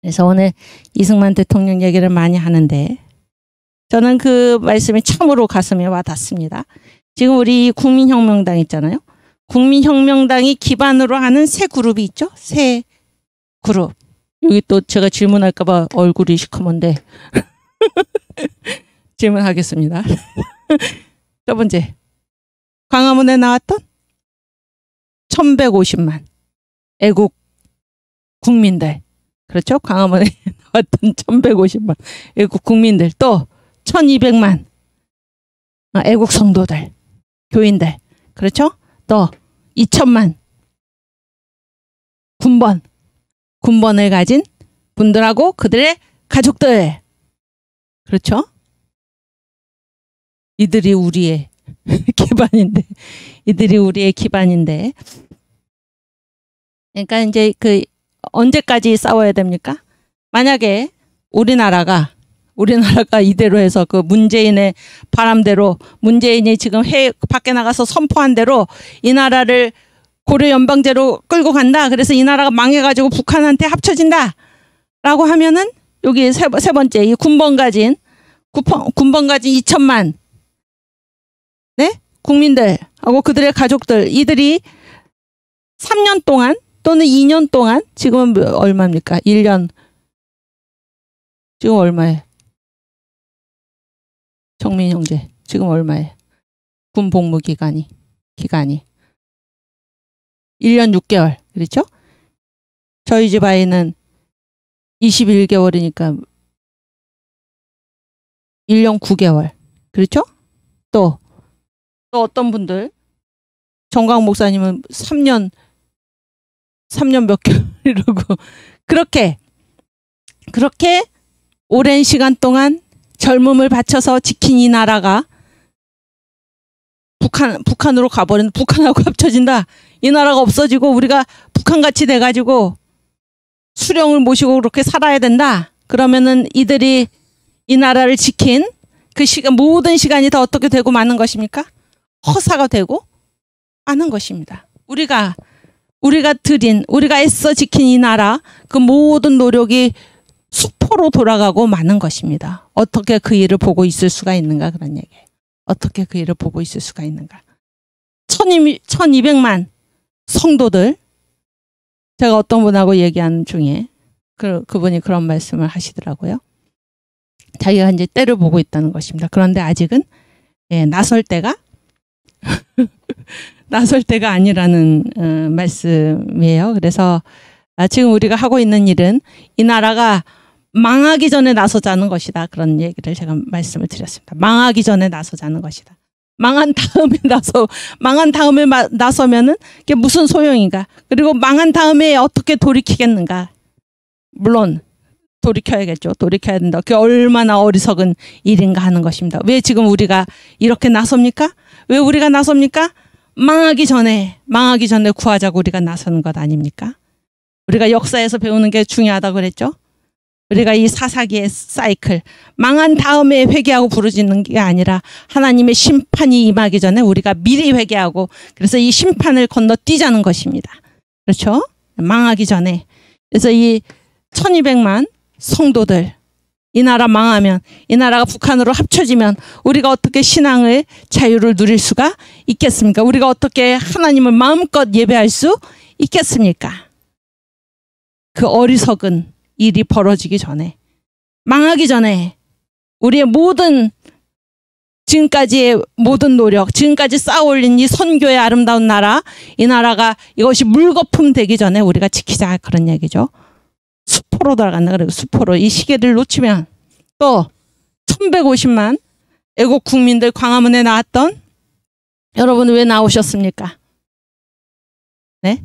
그래서 오늘 이승만 대통령 얘기를 많이 하는데 저는 그 말씀이 참으로 가슴에 와닿습니다. 지금 우리 국민혁명당 있잖아요. 국민혁명당이 기반으로 하는 새 그룹이 있죠. 새 그룹. 여기 또 제가 질문할까 봐 얼굴이 시커먼데 질문하겠습니다. 첫 번째, 광화문에 나왔던 1150만 애국 국민들. 그렇죠? 광화문에 나왔던 1150만 애국 국민들. 또 1200만 애국 성도들, 교인들. 그렇죠? 또 2000만 군번을 가진 분들하고 그들의 가족들. 그렇죠? 이들이 우리의 기반인데, 그러니까 이제 그 언제까지 싸워야 됩니까? 만약에 우리나라가 이대로 해서 그 문재인의 바람대로, 문재인이 지금 밖에 나가서 선포한 대로 이 나라를 고려 연방제로 끌고 간다. 그래서 이 나라가 망해가지고 북한한테 합쳐진다. 라고 하면은 여기 세 번째, 이 군번 가진 2000만 네? 국민들하고 그들의 가족들, 이들이 3년 동안 또는 2년 동안, 지금은 얼마입니까? 1년. 지금 얼마에? 정민 형제. 지금 얼마에? 군 복무 기간이. 1년 6개월. 그렇죠? 저희 집 아이는 21개월이니까 1년 9개월. 그렇죠? 또 어떤 분들, 정광 목사님은 3년 몇 개월 이러고, 그렇게 오랜 시간 동안 젊음을 바쳐서 지킨 이 나라가 북한으로 가버리는, 북한하고 합쳐진다. 이 나라가 없어지고 우리가 북한같이 돼가지고 수령을 모시고 그렇게 살아야 된다. 그러면은 이들이 이 나라를 지킨 그 시간, 모든 시간이 다 어떻게 되고 마는 것입니까? 허사가 되고 마는 것입니다. 우리가 애써 지킨 이 나라, 그 모든 노력이 수포로 돌아가고 마는 것입니다. 어떻게 그 일을 보고 있을 수가 있는가, 그런 얘기예요. 어떻게 그 일을 보고 있을 수가 있는가. 1200만 성도들, 제가 어떤 분하고 얘기하는 중에 그분이 그런 말씀을 하시더라고요. 자기가 이제 때를 보고 있다는 것입니다. 그런데 아직은 나설 때가 나설 때가 아니라는 말씀이에요. 그래서 지금 우리가 하고 있는 일은 이 나라가 망하기 전에 나서자는 것이다. 그런 얘기를 제가 말씀을 드렸습니다. 망하기 전에 나서자는 것이다. 망한 다음에 나서면은 그게 무슨 소용인가? 그리고 망한 다음에 어떻게 돌이키겠는가? 물론 돌이켜야겠죠. 돌이켜야 된다. 그게 얼마나 어리석은 일인가 하는 것입니다. 왜 지금 우리가 이렇게 나섭니까? 왜 우리가 나섭니까? 망하기 전에 구하자고 우리가 나서는 것 아닙니까? 우리가 역사에서 배우는 게 중요하다고 그랬죠. 우리가 이 사사기의 사이클, 망한 다음에 회개하고 부르짖는 게 아니라 하나님의 심판이 임하기 전에 우리가 미리 회개하고, 그래서 이 심판을 건너뛰자는 것입니다. 그렇죠? 망하기 전에. 그래서 이 1200만 성도들, 이 나라 망하면, 이 나라가 북한으로 합쳐지면 우리가 어떻게 신앙의 자유를 누릴 수가 있겠습니까? 우리가 어떻게 하나님을 마음껏 예배할 수 있겠습니까? 그 어리석은 일이 벌어지기 전에, 망하기 전에 우리의 지금까지의 모든 노력, 지금까지 쌓아올린 이 선교의 아름다운 나라, 이 나라가 이것이 물거품 되기 전에 우리가 지키자, 그런 얘기죠. 수포로 들어간다. 그리고 수포로 이 시계를 놓치면 또 1150만 애국 국민들 광화문에 나왔던 여러분, 왜 나오셨습니까? 네?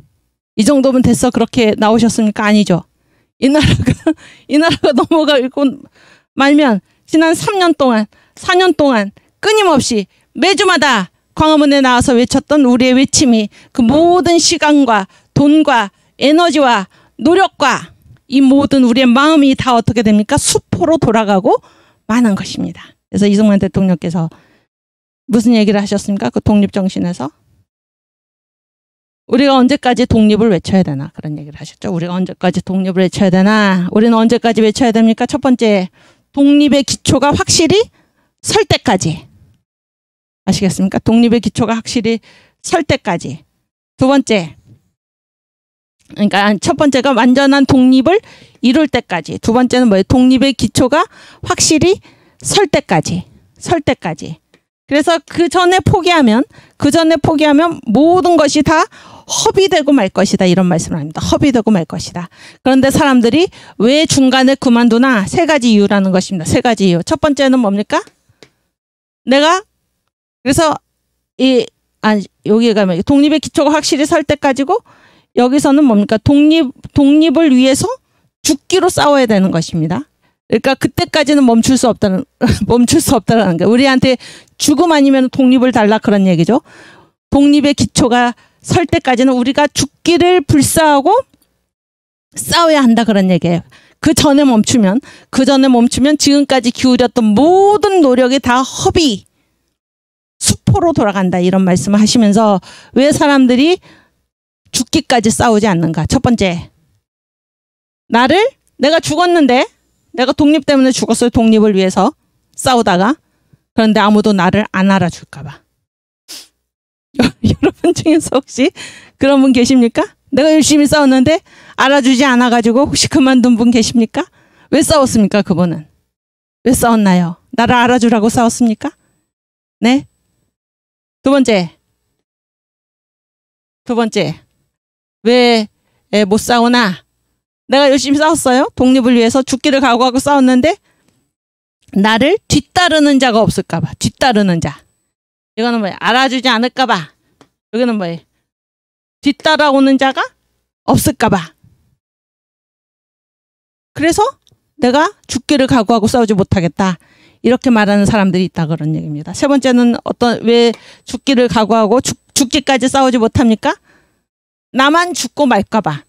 이 정도면 됐어 그렇게 나오셨습니까? 아니죠. 이 나라가 넘어가고 말면 지난 3년 동안 4년 동안 끊임없이 매주마다 광화문에 나와서 외쳤던 우리의 외침이 그 모든 시간과 돈과 에너지와 노력과 이 모든 우리의 마음이 다 어떻게 됩니까? 수포로 돌아가고 마는 것입니다. 그래서 이승만 대통령께서 무슨 얘기를 하셨습니까? 그 독립정신에서 우리가 언제까지 독립을 외쳐야 되나, 그런 얘기를 하셨죠. 우리가 언제까지 독립을 외쳐야 되나. 우리는 언제까지 외쳐야 됩니까? 첫 번째, 독립의 기초가 확실히 설 때까지. 아시겠습니까? 독립의 기초가 확실히 설 때까지. 두 번째, 그러니까 첫 번째가 완전한 독립을 이룰 때까지. 두 번째는 뭐예요? 독립의 기초가 확실히 설 때까지. 그래서 그 전에 포기하면 모든 것이 다 허비되고 말 것이다, 이런 말씀을 합니다. 허비되고 말 것이다. 그런데 사람들이 왜 중간에 그만두나? 세 가지 이유라는 것입니다. 세 가지 이유. 첫 번째는 뭡니까? 그래서 여기가 뭐 독립의 기초가 확실히 설 때까지고, 여기서는 뭡니까? 독립을 위해서 죽기로 싸워야 되는 것입니다. 그러니까 그때까지는 멈출 수 없다는 게, 우리한테 죽음 아니면 독립을 달라, 그런 얘기죠. 독립의 기초가 설 때까지는 우리가 죽기를 불사하고 싸워야 한다, 그런 얘기예요. 그 전에 멈추면 지금까지 기울였던 모든 노력이 다 수포로 돌아간다, 이런 말씀을 하시면서 왜 사람들이 죽기까지 싸우지 않는가? 첫 번째, 내가 죽었는데, 내가 독립 때문에 죽었어요. 독립을 위해서 싸우다가. 그런데 아무도 나를 안 알아줄까 봐. 여러분 중에서 혹시 그런 분 계십니까? 내가 열심히 싸웠는데 알아주지 않아가지고 혹시 그만둔 분 계십니까? 왜 싸웠습니까? 그분은 왜 싸웠나요? 나를 알아주라고 싸웠습니까? 네? 두 번째, 왜 못 싸우나? 내가 열심히 싸웠어요. 독립을 위해서 죽기를 각오하고 싸웠는데 나를 뒤따르는 자가 없을까 봐. 뒤따르는 자. 이거는 뭐예요? 알아주지 않을까 봐. 여기는 뭐예요? 뒤따라오는 자가 없을까 봐. 그래서 내가 죽기를 각오하고 싸우지 못하겠다, 이렇게 말하는 사람들이 있다, 그런 얘기입니다. 세 번째는 왜 죽기를 각오하고 죽기까지 싸우지 못합니까? 나만 죽고 말까봐.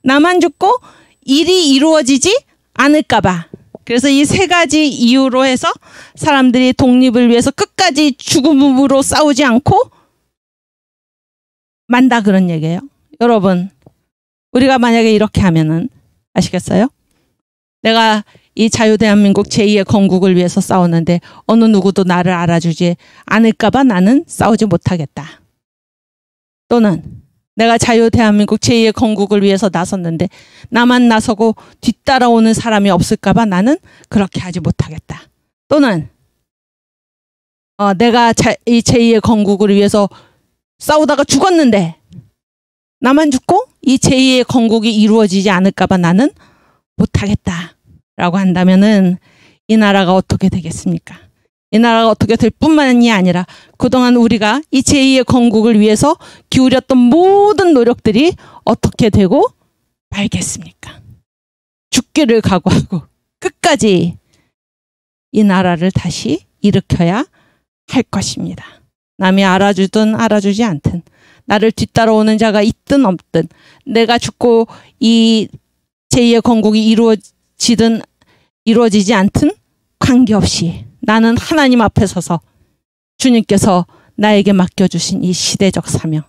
나만 죽고 일이 이루어지지 않을까봐. 그래서 이 세 가지 이유로 해서 사람들이 독립을 위해서 끝까지 죽음으로 싸우지 않고 만다, 그런 얘기예요. 여러분, 우리가 만약에 이렇게 하면은 아시겠어요? 내가 이 자유대한민국 제2의 건국을 위해서 싸우는데 어느 누구도 나를 알아주지 않을까봐 나는 싸우지 못하겠다. 또는 내가 자유대한민국 제2의 건국을 위해서 나섰는데 나만 나서고 뒤따라오는 사람이 없을까봐 나는 그렇게 하지 못하겠다. 또는 내가 이 제2의 건국을 위해서 싸우다가 죽었는데 나만 죽고 이 제2의 건국이 이루어지지 않을까봐 나는 못하겠다 라고 한다면은 이 나라가 어떻게 되겠습니까? 이 나라가 어떻게 될 뿐만이 아니라 그동안 우리가 이 제2의 건국을 위해서 기울였던 모든 노력들이 어떻게 되고 말겠습니까? 죽기를 각오하고 끝까지 이 나라를 다시 일으켜야 할 것입니다. 남이 알아주든 알아주지 않든, 나를 뒤따라오는 자가 있든 없든, 내가 죽고 이 제2의 건국이 이루어지든 이루어지지 않든 관계없이 나는 하나님 앞에 서서 주님께서 나에게 맡겨주신 이 시대적 사명,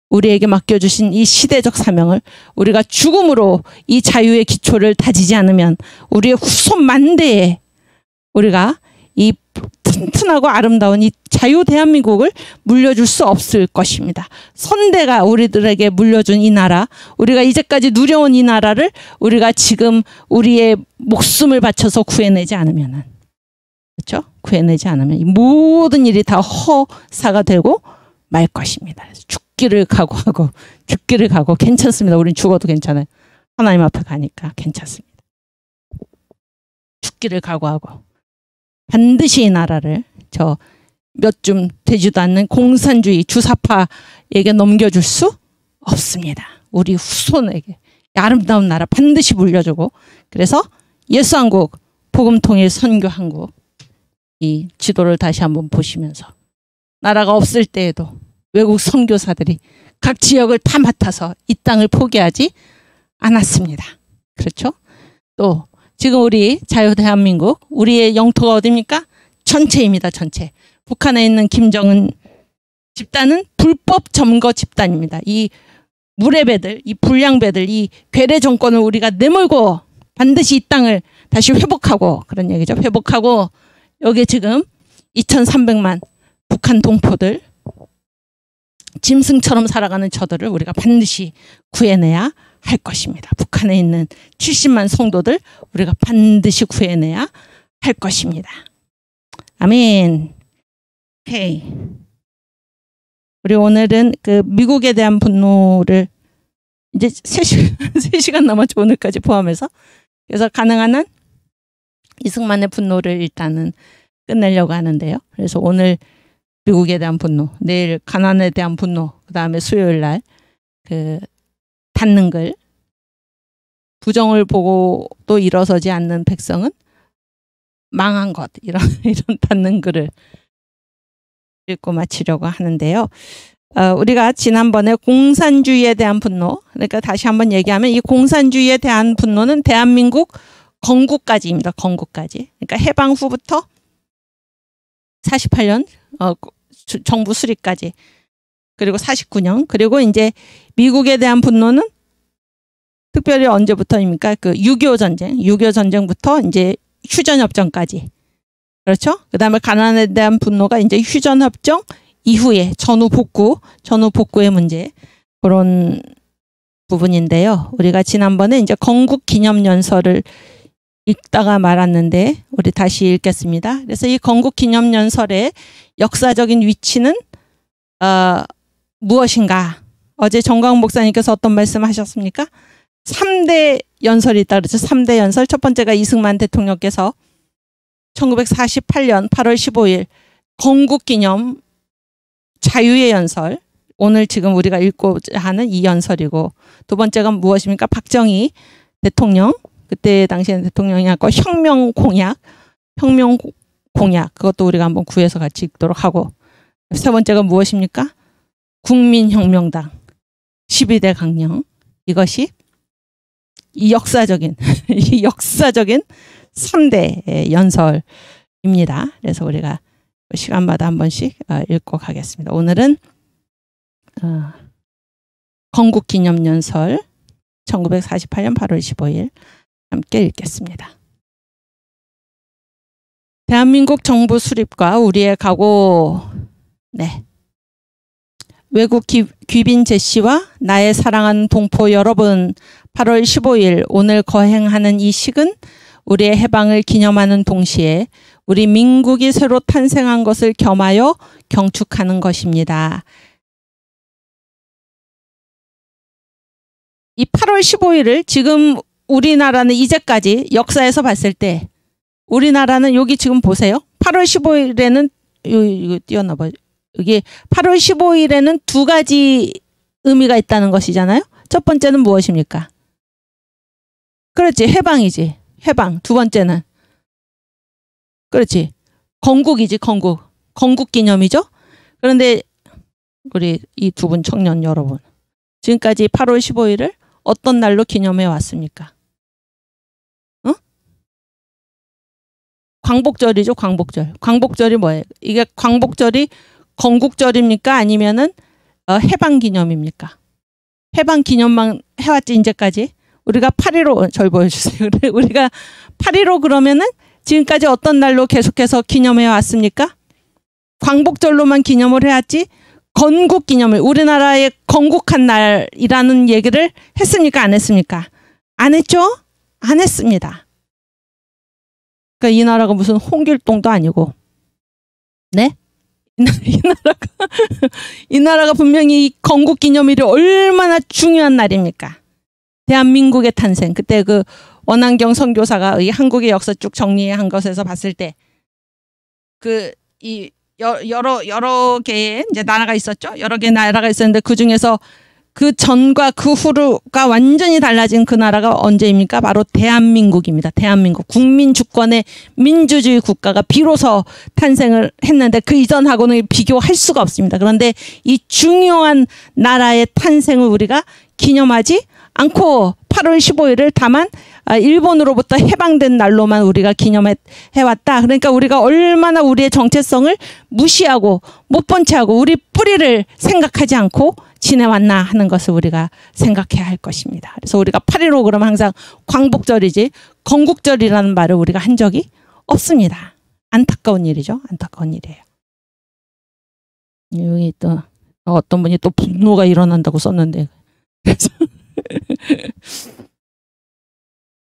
우리에게 맡겨주신 이 시대적 사명을 우리가 죽음으로 이 자유의 기초를 다지지 않으면 우리의 후손 만대에 우리가 이 튼튼하고 아름다운 이 자유 대한민국을 물려줄 수 없을 것입니다. 선대가 우리들에게 물려준 이 나라, 우리가 이제까지 누려온 이 나라를 우리가 지금 우리의 목숨을 바쳐서 구해내지 않으면은, 그렇죠? 구해내지 않으면 이 모든 일이 다 허사가 되고 말 것입니다. 죽기를 각오하고 괜찮습니다. 우린 죽어도 괜찮아요. 하나님 앞에 가니까 괜찮습니다. 죽기를 각오하고 반드시 이 나라를 저 몇 줌 되지도 않는 공산주의 주사파에게 넘겨줄 수 없습니다. 우리 후손에게 아름다운 나라 반드시 물려주고, 그래서 예수한국 복음통일 선교한국 이 지도를 다시 한번 보시면서 나라가 없을 때에도 외국 선교사들이 각 지역을 다 맡아서 이 땅을 포기하지 않았습니다. 그렇죠? 또 지금 우리 자유대한민국, 우리의 영토가 어디입니까? 전체입니다. 전체. 북한에 있는 김정은 집단은 불법 점거 집단입니다. 이 무례배들, 이 불량배들, 이 괴뢰 정권을 우리가 내몰고 반드시 이 땅을 다시 회복하고, 그런 얘기죠. 회복하고, 여기 지금 2300만 북한 동포들, 짐승처럼 살아가는 저들을 우리가 반드시 구해내야 할 것입니다. 북한에 있는 70만 성도들 우리가 반드시 구해내야 할 것입니다. 아멘. 오케이. 우리 오늘은 그 미국에 대한 분노를 이제 3시간 남았죠. 오늘까지 포함해서. 그래서 가능한 한 이승만의 분노를 일단은 끝내려고 하는데요. 그래서 오늘 미국에 대한 분노, 내일 가난에 대한 분노, 그 다음에 수요일 날 그 닫는 글, 부정을 보고도 일어서지 않는 백성은 망한 것, 이런 닫는 글을 읽고 마치려고 하는데요. 우리가 지난번에 공산주의에 대한 분노, 그러니까 다시 한번 얘기하면 이 공산주의에 대한 분노는 대한민국 건국까지입니다. 건국까지. 그러니까 해방 후부터 48년 정부 수립까지, 그리고 49년, 그리고 이제 미국에 대한 분노는 특별히 언제부터입니까? 그 6.25 전쟁, 6.25 전쟁부터 이제 휴전협정까지. 그렇죠? 그 다음에 가난에 대한 분노가 이제 휴전협정 이후에 전후복구의 문제, 그런 부분인데요. 우리가 지난번에 이제 건국기념연설을 읽다가 말았는데 우리 다시 읽겠습니다. 그래서 이 건국기념연설의 역사적인 위치는 무엇인가? 어제 정광훈 목사님께서 어떤 말씀하셨습니까? 3대 연설이 있다 그랬죠. 3대 연설. 첫 번째가 이승만 대통령께서 1948년 8월 15일 건국기념 자유의 연설, 오늘 지금 우리가 읽고자 하는 이 연설이고, 두 번째가 무엇입니까? 박정희 대통령, 그때 당시에는 대통령이 아니고 혁명 공약, 그것도 우리가 한번 구해서 같이 읽도록 하고, 세 번째가 무엇입니까? 국민혁명당 12대 강령, 이것이 이 역사적인 3대 연설입니다. 그래서 우리가 시간마다 한 번씩 읽고 가겠습니다. 오늘은 건국기념연설 1948년 8월 15일 함께 읽겠습니다. 대한민국 정부 수립과 우리의 각오. 네. 외국 귀빈 제시와 나의 사랑하는 동포 여러분, 8월 15일 오늘 거행하는 이 식은 우리의 해방을 기념하는 동시에 우리 민국이 새로 탄생한 것을 겸하여 경축하는 것입니다. 이 8월 15일을 지금 우리나라는 이제까지 역사에서 봤을 때 우리나라는 여기 지금 보세요. 8월 15일에는 이거 띄웠나봐요. 여기 8월 15일에는 두 가지 의미가 있다는 것이잖아요. 첫 번째는 무엇입니까? 그렇지, 해방이지. 해방. 두 번째는 그렇지, 건국이지. 건국 기념이죠. 그런데 우리 이 두 분 청년 여러분, 지금까지 8월 15일을 어떤 날로 기념해 왔습니까? 어? 광복절이죠. 광복절. 광복절이 뭐예요? 이게 광복절이 건국절입니까? 아니면은 해방 기념입니까? 해방 기념만 해왔지 이제까지. 우리가 8.15 절 보여주세요. 우리가 8.15 그러면은 지금까지 어떤 날로 계속해서 기념해 왔습니까? 광복절로만 기념을 해왔지 건국 기념을, 우리나라의 건국한 날이라는 얘기를 했습니까? 안 했습니까? 안 했죠? 안 했습니다. 그러니까 이 나라가 무슨 홍길동도 아니고, 네? 이 나라가 분명히 건국 기념일이 얼마나 중요한 날입니까? 대한민국의 탄생. 그때 그 원한경 선교사가 이 한국의 역사 쭉 정리한 것에서 봤을 때 이 여러 개의 이제 나라가 있었죠. 여러 개의 나라가 있었는데 그 중에서 그 전과 그 후가 완전히 달라진 그 나라가 언제입니까? 바로 대한민국입니다. 대한민국. 국민 주권의 민주주의 국가가 비로소 탄생을 했는데 그 이전하고는 비교할 수가 없습니다. 그런데 이 중요한 나라의 탄생을 우리가 기념하지 않고 8월 15일을 다만 일본으로부터 해방된 날로만 우리가 기념해왔다. 그러니까 우리가 얼마나 우리의 정체성을 무시하고 못 본 채하고 우리 뿌리를 생각하지 않고 지내왔나 하는 것을 우리가 생각해야 할 것입니다. 그래서 우리가 8.15 그러면 항상 광복절이지 건국절이라는 말을 우리가 한 적이 없습니다. 안타까운 일이죠. 안타까운 일이에요. 여기 또 어떤 분이 또 분노가 일어난다고 썼는데, 그래서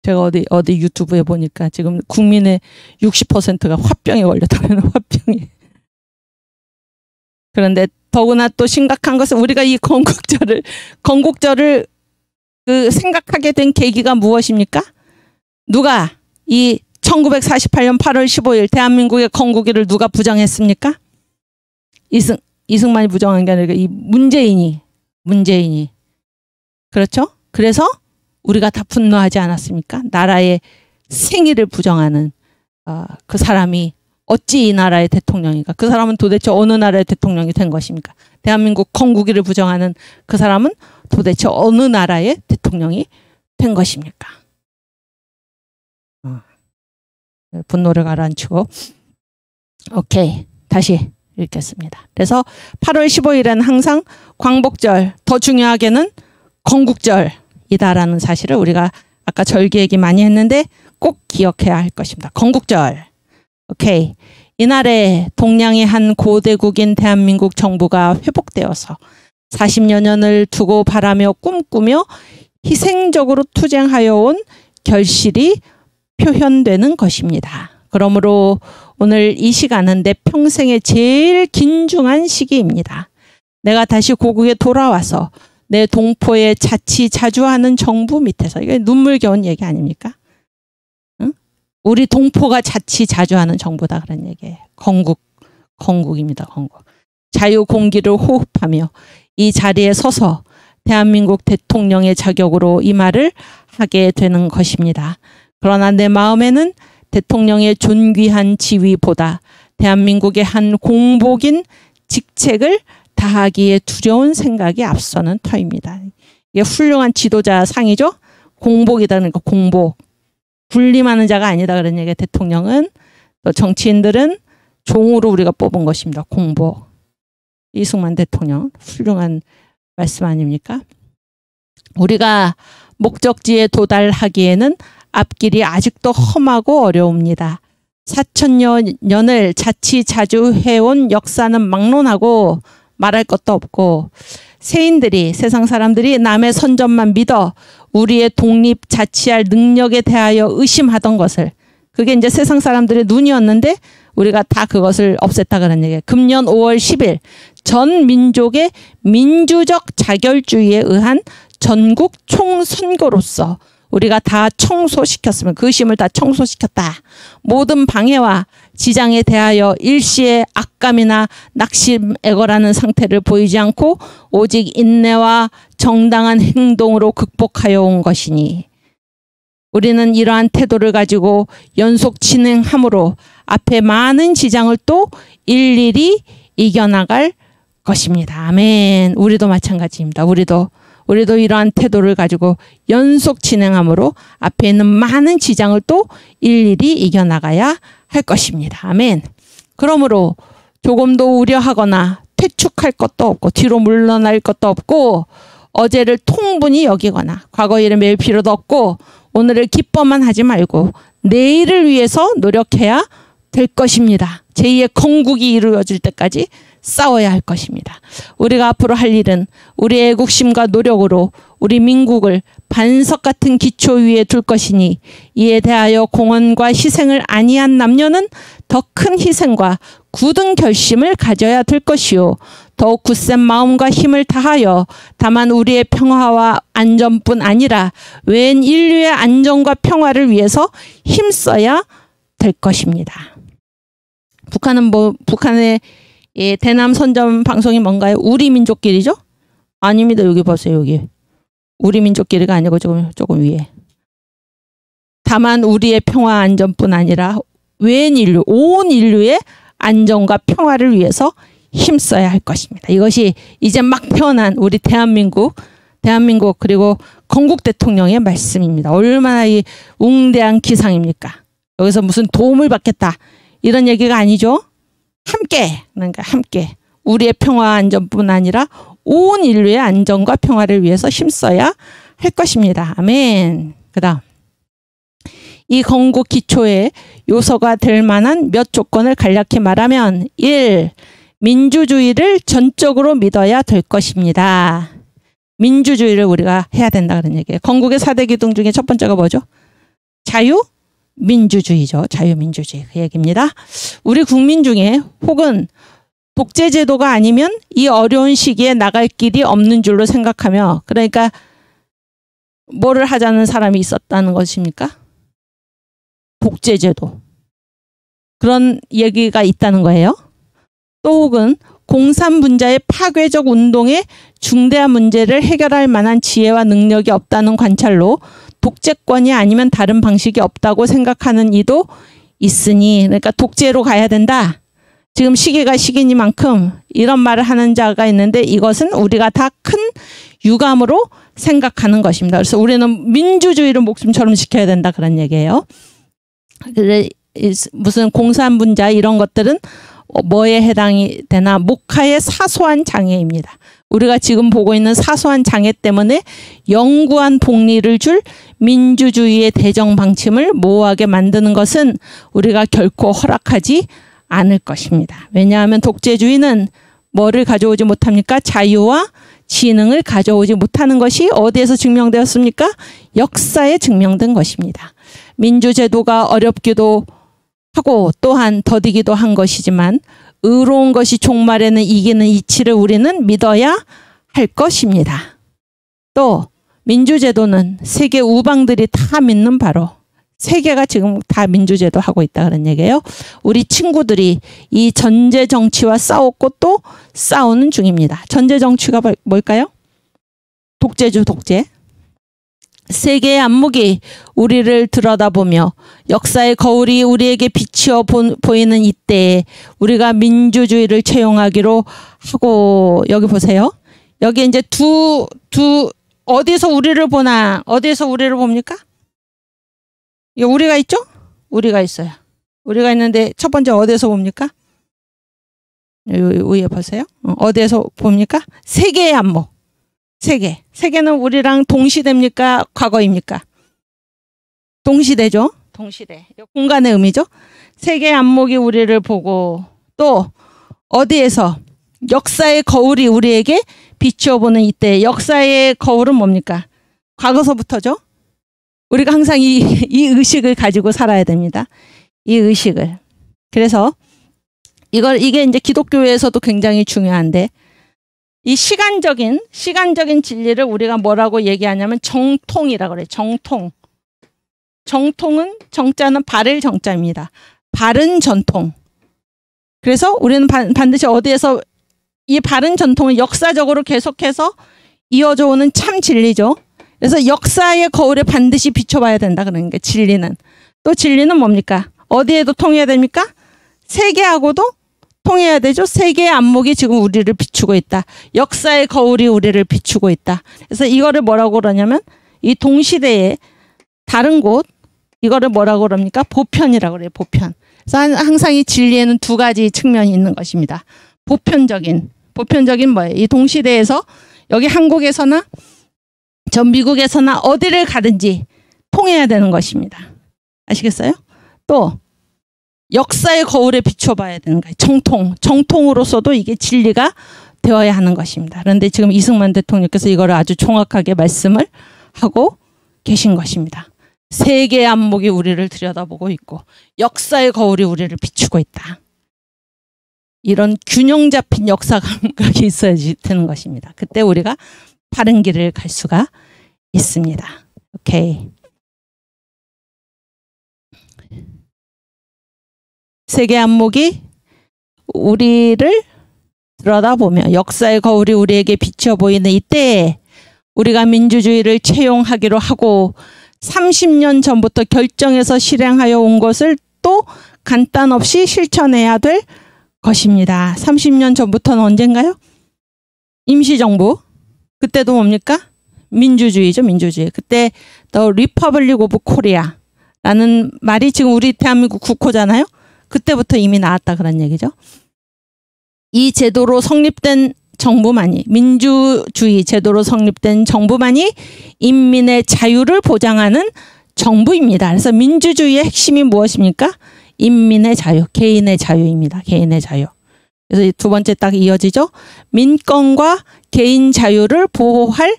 제가 어디 유튜브에 보니까 지금 국민의 60%가 화병에 걸렸다는, 화병에. 그런데 더구나 또 심각한 것은 우리가 이 건국절을 생각하게 된 계기가 무엇입니까? 누가 이 1948년 8월 15일 대한민국의 건국일을 누가 부정했습니까? 이승만이 부정한 게 아니라 이 문재인이. 그렇죠? 그래서 우리가 다 분노하지 않았습니까? 나라의 생일을 부정하는 그 사람이 어찌 이 나라의 대통령인가? 그 사람은 도대체 어느 나라의 대통령이 된 것입니까? 대한민국 건국일을 부정하는 그 사람은 도대체 어느 나라의 대통령이 된 것입니까? 분노를 가라앉히고, 오케이, 다시 읽겠습니다. 그래서 8월 15일에는 항상 광복절, 더 중요하게는 건국절이다라는 사실을 우리가 아까 절기 얘기 많이 했는데 꼭 기억해야 할 것입니다. 건국절. 오케이. 이날에 동양의 한 고대국인 대한민국 정부가 회복되어서 40여 년을 두고 바라며 꿈꾸며 희생적으로 투쟁하여 온 결실이 표현되는 것입니다. 그러므로 오늘 이 시간은 내 평생의 제일 긴중한 시기입니다. 내가 다시 고국에 돌아와서 내 동포의 자치자주하는 정부 밑에서, 이게 눈물겨운 얘기 아닙니까? 응? 우리 동포가 자치자주하는 정부다, 그런 얘기예요. 건국입니다. 건국. 자유 공기를 호흡하며 이 자리에 서서 대한민국 대통령의 자격으로 이 말을 하게 되는 것입니다. 그러나 내 마음에는 대통령의 존귀한 지위보다 대한민국의 한 공복인 직책을 다하기에 두려운 생각이 앞서는 터입니다. 이게 훌륭한 지도자 상이죠. 공복이다. 그러니까 공복. 군림하는 자가 아니다 그런 얘기예요. 대통령은 또 정치인들은 종으로 우리가 뽑은 것입니다. 공복. 이승만 대통령 훌륭한 말씀 아닙니까? 우리가 목적지에 도달하기에는 앞길이 아직도 험하고 어려웁니다. 4,000여 년을 자치자주해온 역사는 막론하고 말할 것도 없고 세인들이 세상 사람들이 남의 선전만 믿어 우리의 독립 자치할 능력에 대하여 의심하던 것을 그게 이제 세상 사람들의 눈이었는데 우리가 다 그것을 없앴다 그런 얘기예요. 금년 5월 10일 전 민족의 민주적 자결주의에 의한 전국 총선거로서 우리가 다 청소시켰으면 그 의심을 다 청소시켰다. 모든 방해와 지장에 대하여 일시의 악감이나 낙심애걸하는 상태를 보이지 않고 오직 인내와 정당한 행동으로 극복하여 온 것이니 우리는 이러한 태도를 가지고 연속 진행함으로 앞에 많은 지장을 또 일일이 이겨나갈 것입니다. 아멘. 우리도 마찬가지입니다. 우리도 이러한 태도를 가지고 연속 진행함으로 앞에 있는 많은 지장을 또 일일이 이겨나가야 할 것입니다. 아멘. 그러므로 조금도 우려하거나 퇴축할 것도 없고 뒤로 물러날 것도 없고 어제를 통분히 여기거나 과거 일에 매일 필요도 없고 오늘을 기뻐만 하지 말고 내일을 위해서 노력해야 될 것입니다. 제2의 건국이 이루어질 때까지 싸워야 할 것입니다. 우리가 앞으로 할 일은 우리의 애국심과 노력으로 우리 민국을 반석 같은 기초 위에 둘 것이니 이에 대하여 공헌과 희생을 아니한 남녀는 더 큰 희생과 굳은 결심을 가져야 될 것이요 더욱 굳센 마음과 힘을 다하여 다만 우리의 평화와 안전뿐 아니라 웬 인류의 안전과 평화를 위해서 힘써야 될 것입니다. 북한의 대남 선전 방송이 뭔가요? 우리 민족끼리죠? 아닙니다. 여기 보세요. 여기 우리 민족끼리가 아니고 조금 위에. 다만 우리의 평화 안전뿐 아니라 웬 인류, 온 인류의 안전과 평화를 위해서 힘써야 할 것입니다. 이것이 이제 막 태어난 우리 대한민국 그리고 건국 대통령의 말씀입니다. 얼마나 이 웅대한 기상입니까? 여기서 무슨 도움을 받겠다 이런 얘기가 아니죠. 그러니까 함께 우리의 평화 안전뿐 아니라 온 인류의 안전과 평화를 위해서 힘써야 할 것입니다. 아멘. 그다음 이 건국 기초의 요소가 될 만한 몇 조건을 간략히 말하면 1. 민주주의를 전적으로 믿어야 될 것입니다. 민주주의를 우리가 해야 된다 그런 얘기예요. 건국의 4대 기둥 중에 첫 번째가 뭐죠? 자유민주주의죠. 자유민주주의 그 얘기입니다. 우리 국민 중에 혹은 독재제도가 아니면 이 어려운 시기에 나갈 길이 없는 줄로 생각하며 그러니까 뭐를 하자는 사람이 있었다는 것입니까? 독재제도. 그런 얘기가 있다는 거예요. 또 혹은 공산분자의 파괴적 운동에 중대한 문제를 해결할 만한 지혜와 능력이 없다는 관찰로 독재권이 아니면 다른 방식이 없다고 생각하는 이도 있으니 그러니까 독재로 가야 된다. 지금 시기가 시기니만큼 이런 말을 하는 자가 있는데 이것은 우리가 다 큰 유감으로 생각하는 것입니다. 그래서 우리는 민주주의를 목숨처럼 지켜야 된다 그런 얘기예요. 무슨 공산분자 이런 것들은 뭐에 해당이 되나 목화의 사소한 장애입니다. 우리가 지금 보고 있는 사소한 장애 때문에 영구한 복리를 줄 민주주의의 대정 방침을 모호하게 만드는 것은 우리가 결코 허락하지 않을 것입니다. 왜냐하면 독재주의는 뭐를 가져오지 못합니까? 자유와 지능을 가져오지 못하는 것이 어디에서 증명되었습니까? 역사에 증명된 것입니다. 민주제도가 어렵기도 하고 또한 더디기도 한 것이지만 의로운 것이 종말에는 이기는 이치를 우리는 믿어야 할 것입니다. 또 민주제도는 세계 우방들이 다 믿는 바로 세계가 지금 다 민주제도 하고 있다 그런 얘기예요. 우리 친구들이 이 전제 정치와 싸웠고 또 싸우는 중입니다. 전제 정치가 뭘까요? 독재죠, 독재. 세계의 안목이 우리를 들여다보며 역사의 거울이 우리에게 비치어 보이는 이때에 우리가 민주주의를 채용하기로 하고, 여기 보세요. 여기 이제 어디서 우리를 보나, 어디에서 우리를 봅니까? 우리가 있죠? 우리가 있어요. 우리가 있는데 첫 번째 어디에서 봅니까? 위에 보세요. 어디에서 봅니까? 세계의 안목. 세계는 우리랑 동시대입니까? 과거입니까? 동시대죠. 동시대. 공간의 의미죠. 세계의 안목이 우리를 보고, 또 어디에서 역사의 거울이 우리에게 비추어보는 이때, 역사의 거울은 뭡니까? 과거서부터죠. 우리가 항상 이 의식을 가지고 살아야 됩니다. 이 의식을. 그래서 이게 이제 기독교에서도 굉장히 중요한데, 이 시간적인 진리를 우리가 뭐라고 얘기하냐면 정통이라고 그래요. 정통은, 정자는 바를 정자입니다. 바른 전통. 그래서 우리는 반드시 어디에서 이 바른 전통은 역사적으로 계속해서 이어져 오는 참 진리죠. 그래서 역사의 거울에 반드시 비춰봐야 된다. 그러는 게 진리는. 또 진리는 뭡니까? 어디에도 통해야 됩니까? 세계하고도 통해야 되죠. 세계의 안목이 지금 우리를 비추고 있다. 역사의 거울이 우리를 비추고 있다. 그래서 이거를 뭐라고 그러냐면, 이 동시대의 다른 곳, 이거를 뭐라고 그럽니까? 보편이라고 그래요. 보편. 그래서 항상 이 진리에는 두 가지 측면이 있는 것입니다. 보편적인 뭐예요? 이 동시대에서 여기 한국에서나 전 미국에서나 어디를 가든지 통해야 되는 것입니다. 아시겠어요? 또 역사의 거울에 비춰봐야 되는 거예요. 정통으로서도 이게 진리가 되어야 하는 것입니다. 그런데 지금 이승만 대통령께서 이거를 아주 정확하게 말씀을 하고 계신 것입니다. 세계의 안목이 우리를 들여다보고 있고 역사의 거울이 우리를 비추고 있다. 이런 균형 잡힌 역사 감각이 있어야지 되는 것입니다. 그때 우리가 바른 길을 갈 수가 있습니다. 오케이. 세계 안목이 우리를 들여다보며 역사의 거울이 우리에게 비쳐 보이는 이때에 우리가 민주주의를 채용하기로 하고 30년 전부터 결정해서 실행하여 온 것을 또 간단 없이 실천해야 될 것입니다. 30년 전부터는 언젠가요? 임시정부. 그때도 뭡니까? 민주주의죠. 민주주의. 그때 The Republic of Korea라는 말이 지금 우리 대한민국 국호잖아요. 그때부터 이미 나왔다 그런 얘기죠. 이 제도로 성립된 정부만이, 민주주의 제도로 성립된 정부만이 인민의 자유를 보장하는 정부입니다. 그래서 민주주의의 핵심이 무엇입니까? 인민의 자유, 개인의 자유입니다. 개인의 자유. 그래서 두 번째 딱 이어지죠. 민권과 개인 자유를 보호할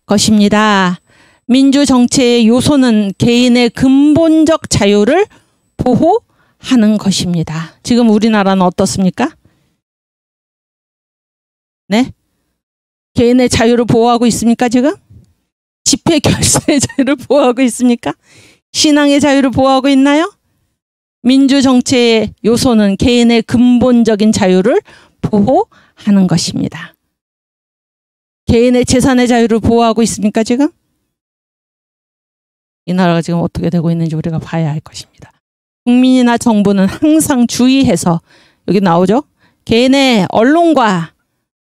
것입니다. 민주정체의 요소는 개인의 근본적 자유를 보호하는 것입니다. 지금 우리나라는 어떻습니까? 네? 개인의 자유를 보호하고 있습니까, 지금? 집회 결사의 자유를 보호하고 있습니까? 신앙의 자유를 보호하고 있나요? 민주정체의 요소는 개인의 근본적인 자유를 보호하는 것입니다. 개인의 재산의 자유를 보호하고 있습니까, 지금? 이 나라가 지금 어떻게 되고 있는지 우리가 봐야 할 것입니다. 국민이나 정부는 항상 주의해서, 여기 나오죠? 개인의 언론과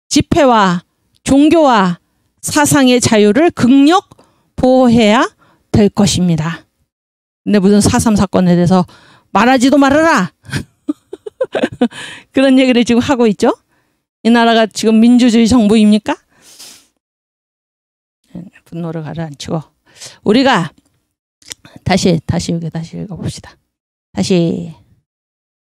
집회와 종교와 사상의 자유를 극력 보호해야 될 것입니다. 근데 무슨 4.3 사건에 대해서 말하지도 말아라. 그런 얘기를 지금 하고 있죠. 이 나라가 지금 민주주의 정부입니까? 분노를 가라앉히고 우리가 다시 읽어봅시다. 다시.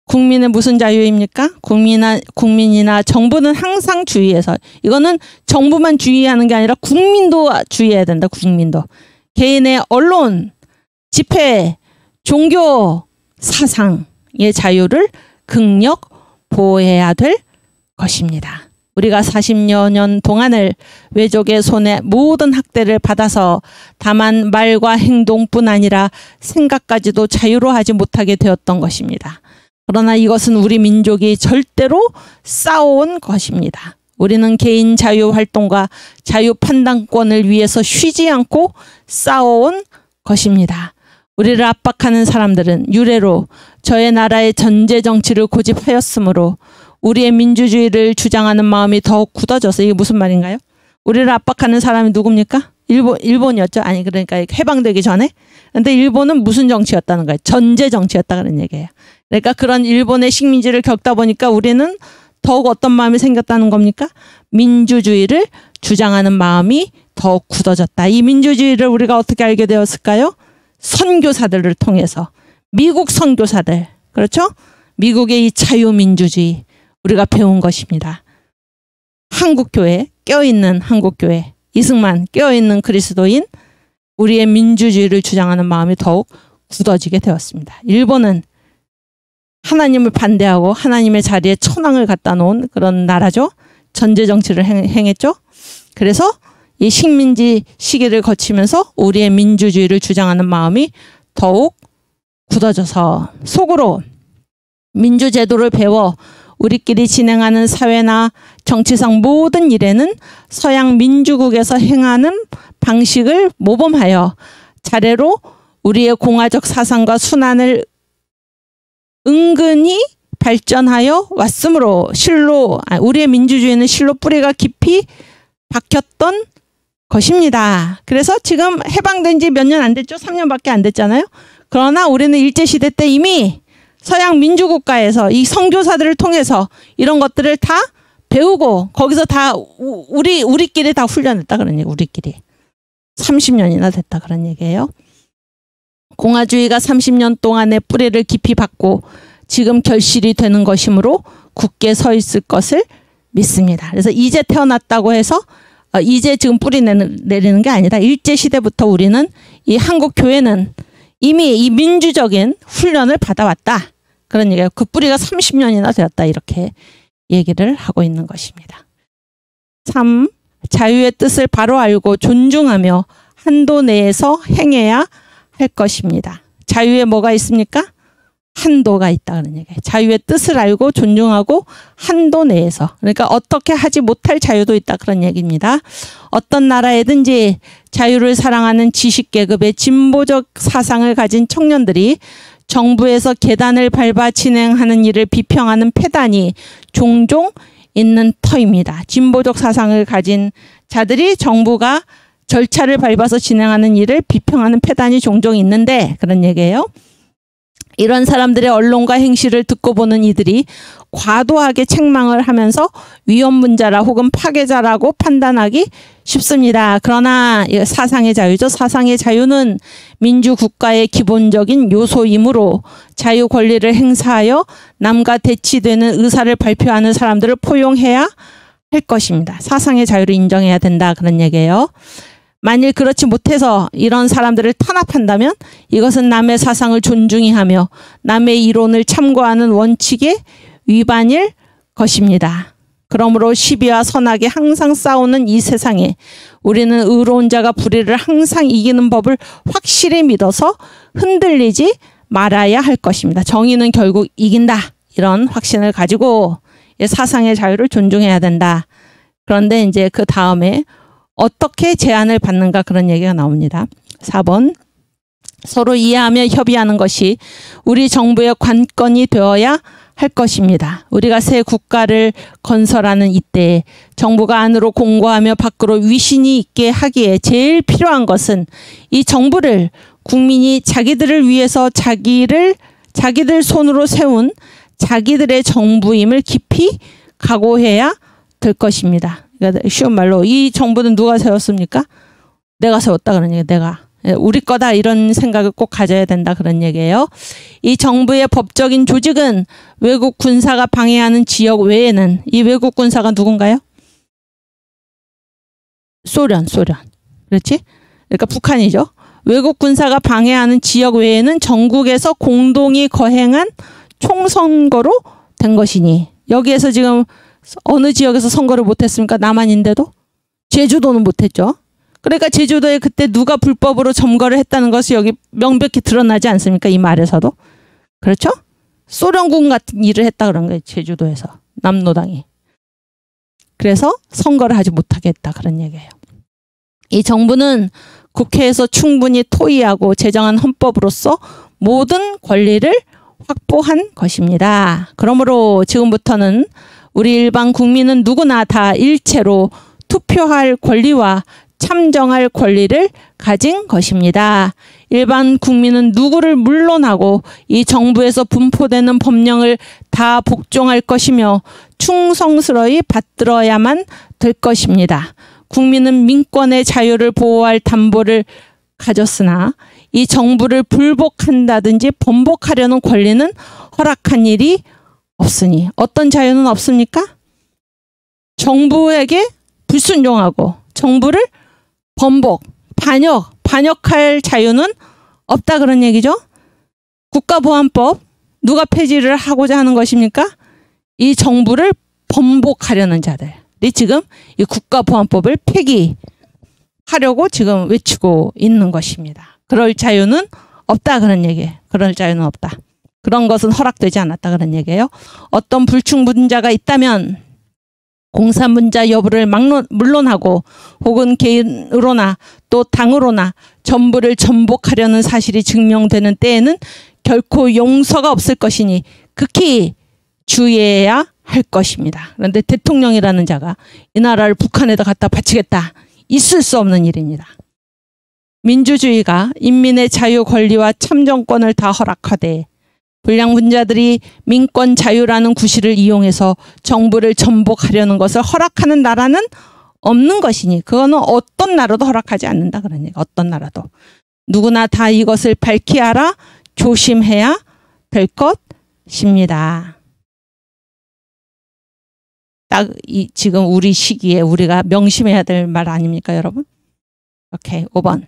국민의 무슨 자유입니까? 국민이나 정부는 항상 주의해서, 이거는 정부만 주의하는 게 아니라 국민도 주의해야 된다. 국민도. 개인의 언론, 집회, 종교, 사상의 자유를 극력 보호해야 될 것입니다. 우리가 40여 년 동안을 외족의 손에 모든 학대를 받아서 다만 말과 행동뿐 아니라 생각까지도 자유로 하지 못하게 되었던 것입니다. 그러나 이것은 우리 민족이 절대로 쌓아온 것입니다. 우리는 개인 자유 활동과 자유 판단권을 위해서 쉬지 않고 싸워온 것입니다. 우리를 압박하는 사람들은 유례로 저의 나라의 전제 정치를 고집하였으므로 우리의 민주주의를 주장하는 마음이 더욱 굳어져서, 이게 무슨 말인가요? 우리를 압박하는 사람이 누굽니까? 일본이었죠. 아니, 그러니까 해방되기 전에. 근데 일본은 무슨 정치였다는 거예요? 전제 정치였다 그런 얘기예요. 그러니까 그런 일본의 식민지를 겪다 보니까 우리는 더욱 어떤 마음이 생겼다는 겁니까? 민주주의를 주장하는 마음이 더욱 굳어졌다. 이 민주주의를 우리가 어떻게 알게 되었을까요? 선교사들을 통해서. 미국 선교사들, 그렇죠? 미국의 이 자유민주주의 우리가 배운 것입니다. 한국교회, 껴있는 한국교회, 이승만 껴있는 그리스도인, 우리의 민주주의를 주장하는 마음이 더욱 굳어지게 되었습니다. 일본은 하나님을 반대하고 하나님의 자리에 천황을 갖다 놓은 그런 나라죠. 전제 정치를 행했죠. 그래서 이 식민지 시기를 거치면서 우리의 민주주의를 주장하는 마음이 더욱 굳어져서 속으로 민주제도를 배워 우리끼리 진행하는 사회나 정치상 모든 일에는 서양 민주국에서 행하는 방식을 모범하여 차례로 우리의 공화적 사상과 순환을 은근히 발전하여 왔으므로 우리의 민주주의는 실로 뿌리가 깊이 박혔던 것입니다. 그래서 지금 해방된 지 몇 년 안 됐죠? 3년밖에 안 됐잖아요. 그러나 우리는 일제시대 때 이미 서양 민주국가에서 이 선교사들을 통해서 이런 것들을 다 배우고 거기서 다 우리끼리 다 훈련했다 그런 얘기. 우리끼리 30년이나 됐다 그런 얘기예요. 공화주의가 30년 동안의 뿌리를 깊이 박고 지금 결실이 되는 것이므로 굳게 서 있을 것을 믿습니다. 그래서 이제 태어났다고 해서 이제 지금 뿌리 내리는 게 아니라 일제시대부터 우리는 이 한국 교회는 이미 이 민주적인 훈련을 받아왔다. 그런 얘기예요. 그 뿌리가 30년이나 되었다. 이렇게 얘기를 하고 있는 것입니다. 3. 자유의 뜻을 바로 알고 존중하며 한도 내에서 행해야 할 것입니다. 자유에 뭐가 있습니까? 한도가 있다 그런 얘기예요. 자유의 뜻을 알고 존중하고 한도 내에서. 그러니까 어떻게 하지 못할 자유도 있다 그런 얘기입니다. 어떤 나라에든지 자유를 사랑하는 지식계급의 진보적 사상을 가진 청년들이 정부에서 계단을 밟아 진행하는 일을 비평하는 폐단이 종종 있는 터입니다. 진보적 사상을 가진 자들이 정부가 절차를 밟아서 진행하는 일을 비평하는 폐단이 종종 있는데 그런 얘기예요. 이런 사람들의 언론과 행실을 듣고 보는 이들이 과도하게 책망을 하면서 위험문자라 혹은 파괴자라고 판단하기 쉽습니다. 그러나 사상의 자유죠. 사상의 자유는 민주국가의 기본적인 요소이므로 자유 권리를 행사하여 남과 대치되는 의사를 발표하는 사람들을 포용해야 할 것입니다. 사상의 자유를 인정해야 된다 그런 얘기예요. 만일 그렇지 못해서 이런 사람들을 탄압한다면 이것은 남의 사상을 존중히 하며 남의 이론을 참고하는 원칙의 위반일 것입니다. 그러므로 시비와 선악이 항상 싸우는 이 세상에 우리는 의로운 자가 불의를 항상 이기는 법을 확실히 믿어서 흔들리지 말아야 할 것입니다. 정의는 결국 이긴다. 이런 확신을 가지고 사상의 자유를 존중해야 된다. 그런데 이제 그 다음에 어떻게 제한을 받는가 그런 얘기가 나옵니다. 4번. 서로 이해하며 협의하는 것이 우리 정부의 관건이 되어야 할 것입니다. 우리가 새 국가를 건설하는 이때에 정부가 안으로 공고하며 밖으로 위신이 있게 하기에 제일 필요한 것은 이 정부를 국민이 자기들을 위해서 자기들 손으로 세운 자기들의 정부임을 깊이 각오해야 될 것입니다. 그러니까 쉬운 말로 이 정부는 누가 세웠습니까? 내가 세웠다 그런 얘기예요. 내가. 우리 거다 이런 생각을 꼭 가져야 된다 그런 얘기예요. 이 정부의 법적인 조직은 외국 군사가 방해하는 지역 외에는 이 외국 군사가 누군가요? 소련. 그렇지? 그러니까 북한이죠. 외국 군사가 방해하는 지역 외에는 전국에서 공동이 거행한 총선거로 된 것이니 여기에서 지금 어느 지역에서 선거를 못했습니까? 남한인데도? 제주도는 못했죠. 그러니까 제주도에 그때 누가 불법으로 점거를 했다는 것이 여기 명백히 드러나지 않습니까? 이 말에서도. 그렇죠? 소련군 같은 일을 했다 그런 거예요. 제주도에서. 남노당이. 그래서 선거를 하지 못하게 했다 그런 얘기예요. 이 정부는 국회에서 충분히 토의하고 제정한 헌법으로서 모든 권리를 확보한 것입니다. 그러므로 지금부터는 우리 일반 국민은 누구나 다 일체로 투표할 권리와 참정할 권리를 가진 것입니다. 일반 국민은 누구를 물러나고 이 정부에서 분포되는 법령을 다 복종할 것이며 충성스러이 받들어야만 될 것입니다. 국민은 민권의 자유를 보호할 담보를 가졌으나 이 정부를 불복한다든지 번복하려는 권리는 허락한 일이 없으니 어떤 자유는 없습니까? 정부에게 불순종하고 정부를 번복, 반역할 자유는 없다 그런 얘기죠. 국가보안법 누가 폐지를 하고자 하는 것입니까? 이 정부를 번복하려는 자들이 지금 이 국가보안법을 폐기하려고 지금 외치고 있는 것입니다. 그럴 자유는 없다 그런 얘기예요. 그럴 자유는 없다. 그런 것은 허락되지 않았다 그런 얘기예요. 어떤 불충분자가 있다면 공사문자 여부를 물론하고 혹은 개인으로나 또 당으로나 정부를 전복하려는 사실이 증명되는 때에는 결코 용서가 없을 것이니 극히 주의해야 할 것입니다. 그런데 대통령이라는 자가 이 나라를 북한에다 갖다 바치겠다. 있을 수 없는 일입니다. 민주주의가 인민의 자유 권리와 참정권을 다 허락하되 불량분자들이 민권 자유라는 구실을 이용해서 정부를 전복하려는 것을 허락하는 나라는 없는 것이니 그거는 어떤 나라도 허락하지 않는다 그런 얘기. 어떤 나라도. 누구나 다 이것을 밝히 알아 조심해야 될 것입니다. 딱 지금 우리 시기에 우리가 명심해야 될 말 아닙니까 여러분? 오케이 5번.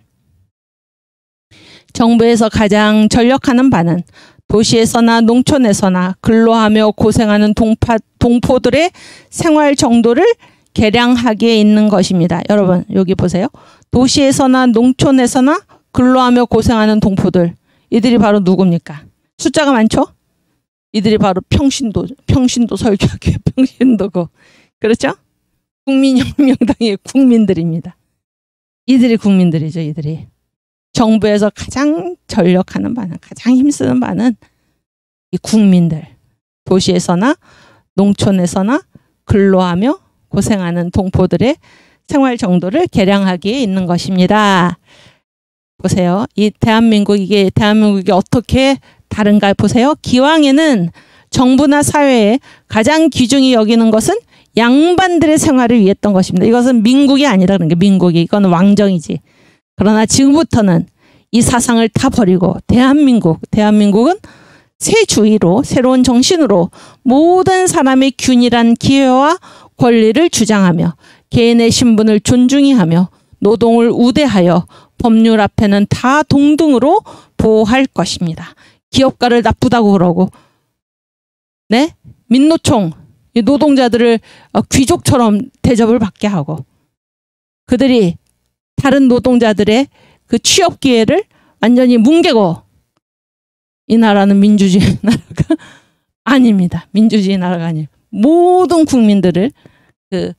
정부에서 가장 전력하는 바는 도시에서나 농촌에서나 근로하며 고생하는 동포들의 생활 정도를 개량하기에 있는 것입니다. 여러분 여기 보세요. 도시에서나 농촌에서나 근로하며 고생하는 동포들. 이들이 바로 누굽니까? 숫자가 많죠? 이들이 바로 평신도 설교학교 평신도고 그렇죠? 국민혁명당의 국민들입니다. 이들이 국민들이죠. 이들이. 정부에서 가장 전력하는 바는 가장 힘쓰는 바는 이 국민들 도시에서나 농촌에서나 근로하며 고생하는 동포들의 생활 정도를 개량하기에 있는 것입니다. 보세요. 이 대한민국이 어떻게 다른가 보세요. 기왕에는 정부나 사회에 가장 귀중히 여기는 것은 양반들의 생활을 위했던 것입니다. 이것은 민국이 아니라 그런 게 민국이 이건 왕정이지. 그러나 지금부터는 이 사상을 다 버리고 대한민국은 새 주의로 새로운 정신으로 모든 사람의 균일한 기회와 권리를 주장하며 개인의 신분을 존중히 하며 노동을 우대하여 법률 앞에는 다 동등으로 보호할 것입니다. 기업가를 나쁘다고 그러고 네? 민노총 이 노동자들을 귀족처럼 대접을 받게 하고 그들이 다른 노동자들의 그 취업 기회를 완전히 뭉개고 이 나라는 민주주의 나라가 아닙니다. 민주주의 나라가 아니에요. 모든 국민들을 그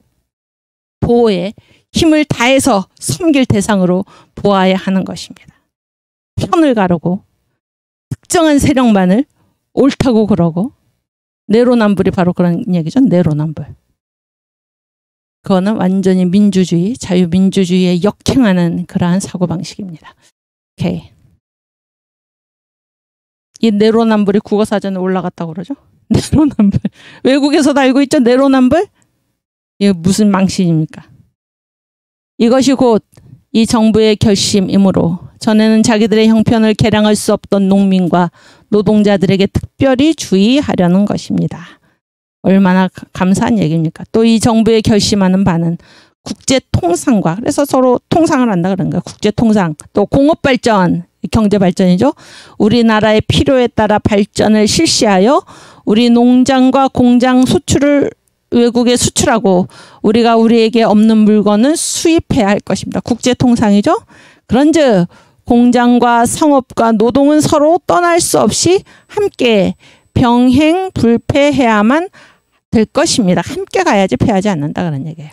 보호에 힘을 다해서 섬길 대상으로 보아야 하는 것입니다. 편을 가르고 특정한 세력만을 옳다고 그러고 내로남불이 바로 그런 얘기죠. 내로남불. 그거는 완전히 민주주의, 자유민주주의에 역행하는 그러한 사고방식입니다. 오케이. 이 내로남불이 국어사전에 올라갔다고 그러죠. 내로남불. 외국에서도 알고 있죠. 내로남불. 이게 무슨 망신입니까? 이것이 곧 이 정부의 결심이므로 전에는 자기들의 형편을 개량할 수 없던 농민과 노동자들에게 특별히 주의하려는 것입니다. 얼마나 감사한 얘기입니까? 또 이 정부의 결심하는 바는 국제통상과 그래서 서로 통상을 한다 그런 거예요. 국제통상 또 공업발전 경제발전이죠. 우리나라의 필요에 따라 발전을 실시하여 우리 농장과 공장 수출을 외국에 수출하고 우리가 우리에게 없는 물건은 수입해야 할 것입니다. 국제통상이죠. 그런즉 공장과 상업과 노동은 서로 떠날 수 없이 함께 병행 불패해야만 될 것입니다. 함께 가야지 패하지 않는다 그런 얘기예요.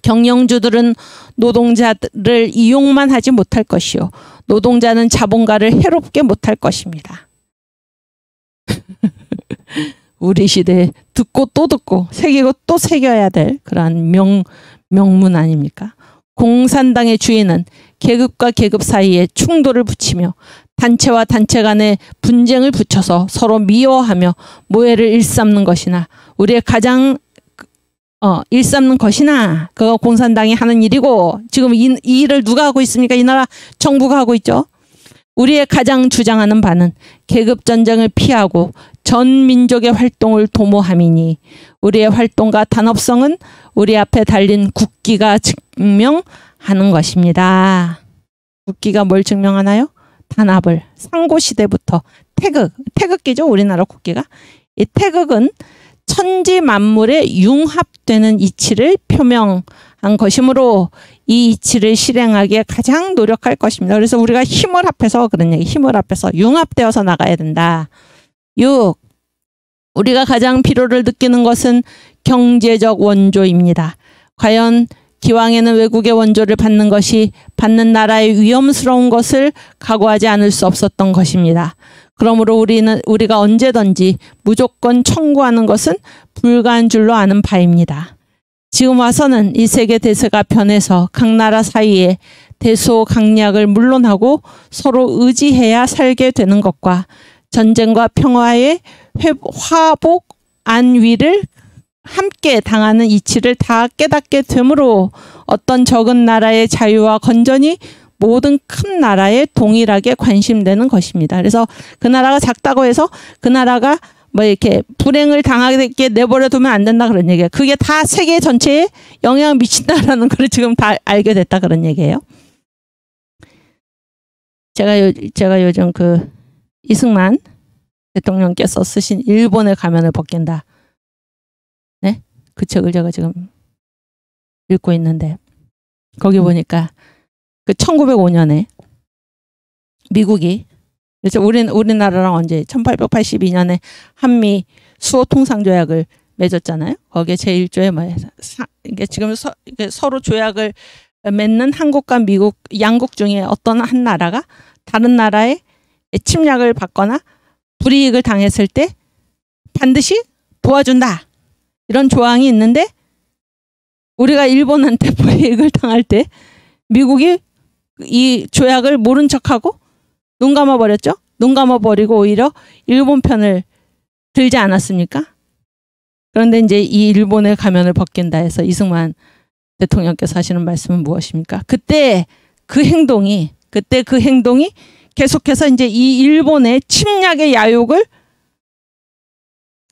경영주들은 노동자를 이용만 하지 못할 것이요. 노동자는 자본가를 해롭게 못할 것입니다. 우리 시대에 듣고 또 듣고 새기고 또 새겨야 될 그러한 명문 아닙니까? 공산당의 주인은 계급과 계급 사이에 충돌을 붙이며 단체와 단체 간에 분쟁을 붙여서 서로 미워하며 모해를 일삼는 것이나 우리의 가장 일삼는 것이나 그거 공산당이 하는 일이고 지금 이 일을 누가 하고 있습니까? 이 나라 정부가 하고 있죠. 우리의 가장 주장하는 바는 계급전쟁을 피하고 전 민족의 활동을 도모함이니 우리의 활동과 단합성은 우리 앞에 달린 국기가 증명하는 것입니다. 국기가 뭘 증명하나요? 단합을. 상고시대부터 태극기죠. 우리나라 국기가. 이 태극은 천지 만물에 융합되는 이치를 표명한 것이므로 이 이치를 실행하기에 가장 노력할 것입니다. 그래서 우리가 힘을 합해서 그런 얘기, 힘을 합해서 융합되어서 나가야 된다. 6. 우리가 가장 필요를 느끼는 것은 경제적 원조입니다. 과연 기왕에는 외국의 원조를 받는 것이 받는 나라의 위험스러운 것을 각오하지 않을 수 없었던 것입니다. 그러므로 우리가 언제든지 무조건 청구하는 것은 불가한 줄로 아는 바입니다. 지금 와서는 이 세계 대세가 변해서 각 나라 사이에 대소강약을 물론하고 서로 의지해야 살게 되는 것과 전쟁과 평화의 화복 안위를 함께 당하는 이치를 다 깨닫게 되므로 어떤 적은 나라의 자유와 건전이 모든 큰 나라에 동일하게 관심되는 것입니다. 그래서 그 나라가 작다고 해서 그 나라가 뭐 이렇게 불행을 당하게 내버려 두면 안 된다 그런 얘기예요. 그게 다 세계 전체에 영향을 미친다라는 걸 지금 다 알게 됐다 그런 얘기예요. 제가 요즘 그 이승만 대통령께서 쓰신 일본의 가면을 벗긴다. 네? 그 책을 제가 지금 읽고 있는데 거기 보니까 그 1905년에 미국이 그래서 우리나라랑 언제 1882년에 한미 수호 통상 조약을 맺었잖아요. 거기에 제1조에 뭐 이게 지금 이게 서로 조약을 맺는 한국과 미국 양국 중에 어떤 한 나라가 다른 나라의 침략을 받거나 불이익을 당했을 때 반드시 도와준다. 이런 조항이 있는데 우리가 일본한테 불이익을 당할 때 미국이 이 조약을 모른 척하고 눈 감아버렸죠. 눈 감아버리고 오히려 일본 편을 들지 않았습니까? 그런데 이제 이 일본의 가면을 벗긴다 해서 이승만 대통령께서 하시는 말씀은 무엇입니까? 그때 그 행동이 계속해서 이제 이 일본의 침략의 야욕을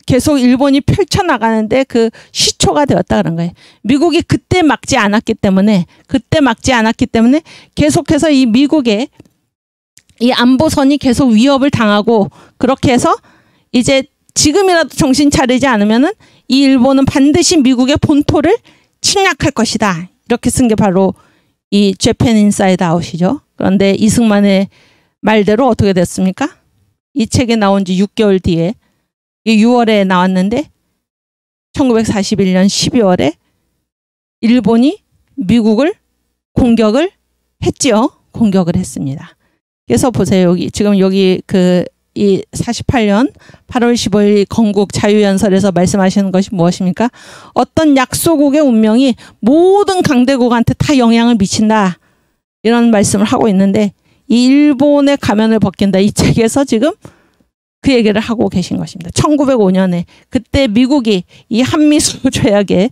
계속 일본이 펼쳐나가는데 그 시초가 되었다 그런 거예요. 미국이 그때 막지 않았기 때문에 계속해서 이 미국의 이 안보선이 계속 위협을 당하고 그렇게 해서 이제 지금이라도 정신 차리지 않으면은 이 일본은 반드시 미국의 본토를 침략할 것이다. 이렇게 쓴 게 바로 이 재팬 인사이드 아웃이죠. 그런데 이승만의 말대로 어떻게 됐습니까? 이 책이 나온 지 6개월 뒤에 6월에 나왔는데 1941년 12월에 일본이 미국을 공격을 했지요. 공격을 했습니다. 그래서 보세요. 여기 이 48년 8월 15일 건국 자유연설에서 말씀하시는 것이 무엇입니까? 어떤 약소국의 운명이 모든 강대국한테 다 영향을 미친다. 이런 말씀을 하고 있는데 이 일본의 가면을 벗긴다. 이 책에서 지금 그 얘기를 하고 계신 것입니다. 1905년에 그때 미국이 이 한미수 조약에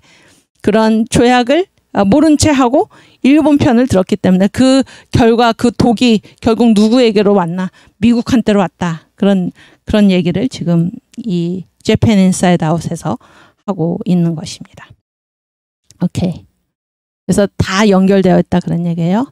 그런 조약을 모른 채 하고 일본 편을 들었기 때문에 그 결과 그 독이 결국 누구에게로 왔나? 미국한테로 왔다. 그런 얘기를 지금 이 재팬 인사이드 아웃에서 하고 있는 것입니다. 오케이. 그래서 다 연결되어 있다 그런 얘기예요.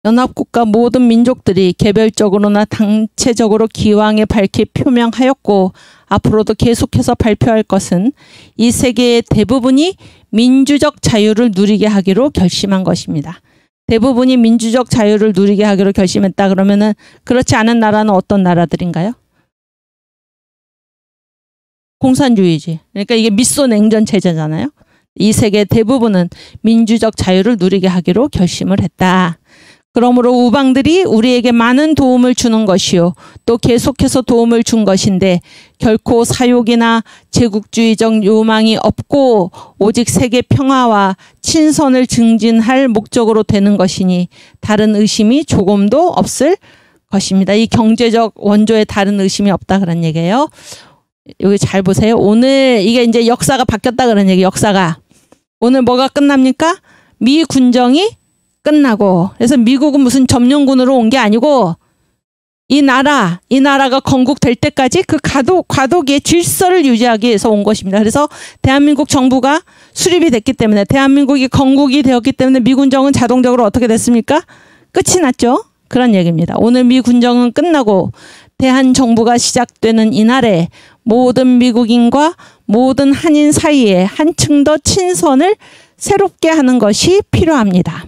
연합국가 모든 민족들이 개별적으로나 단체적으로 기왕에 밝히 표명하였고 앞으로도 계속해서 발표할 것은 이 세계의 대부분이 민주적 자유를 누리게 하기로 결심한 것입니다. 대부분이 민주적 자유를 누리게 하기로 결심했다 그러면은 그렇지 않은 나라는 어떤 나라들인가요? 공산주의지. 그러니까 이게 미소 냉전 체제잖아요. 이 세계 대부분은 민주적 자유를 누리게 하기로 결심을 했다. 그러므로 우방들이 우리에게 많은 도움을 주는 것이요. 또 계속해서 도움을 준 것인데 결코 사욕이나 제국주의적 요망이 없고 오직 세계 평화와 친선을 증진할 목적으로 되는 것이니 다른 의심이 조금도 없을 것입니다. 이 경제적 원조에 다른 의심이 없다 그런 얘기예요. 여기 잘 보세요. 오늘 이게 이제 역사가 바뀌었다 그런 얘기. 역사가 오늘 뭐가 끝납니까? 미 군정이 끝나고, 그래서 미국은 무슨 점령군으로 온 게 아니고 이 나라가 건국될 때까지 그 과도기의 질서를 유지하기 위해서 온 것입니다. 그래서 대한민국 정부가 수립이 됐기 때문에, 대한민국이 건국이 되었기 때문에 미군정은 자동적으로 어떻게 됐습니까? 끝이 났죠. 그런 얘기입니다. 오늘 미군정은 끝나고 대한정부가 시작되는 이날에 모든 미국인과 모든 한인 사이에 한층 더 친선을 새롭게 하는 것이 필요합니다.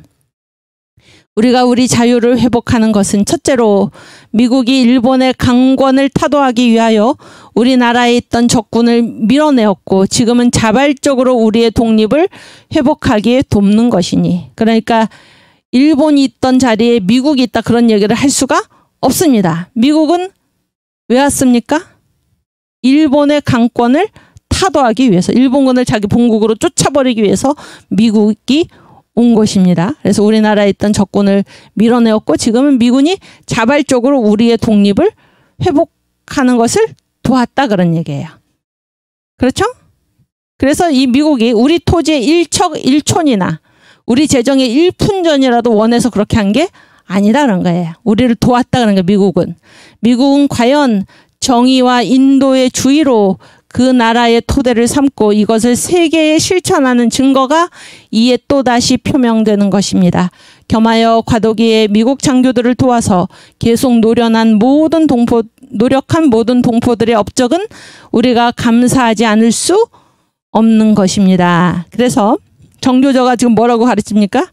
우리가 우리 자유를 회복하는 것은 첫째로 미국이 일본의 강권을 타도하기 위하여 우리나라에 있던 적군을 밀어내었고 지금은 자발적으로 우리의 독립을 회복하기에 돕는 것이니, 그러니까 일본이 있던 자리에 미국이 있다 그런 얘기를 할 수가 없습니다. 미국은 왜 왔습니까? 일본의 강권을 타도하기 위해서, 일본군을 자기 본국으로 쫓아버리기 위해서 미국이 온 것입니다. 그래서 우리나라에 있던 적군을 밀어내었고 지금은 미군이 자발적으로 우리의 독립을 회복하는 것을 도왔다 그런 얘기예요. 그렇죠? 그래서 이 미국이 우리 토지의 일촌이나 우리 재정의 1푼전이라도 원해서 그렇게 한 게 아니다라는 거예요. 우리를 도왔다 그런 거예요. 미국은 과연 정의와 인도의 주의로 그 나라의 토대를 삼고 이것을 세계에 실천하는 증거가 이에 또다시 표명되는 것입니다. 겸하여 과도기의 미국 장교들을 도와서 계속 노력한 모든 동포들의 업적은 우리가 감사하지 않을 수 없는 것입니다. 그래서 정교조가 지금 뭐라고 가르칩니까?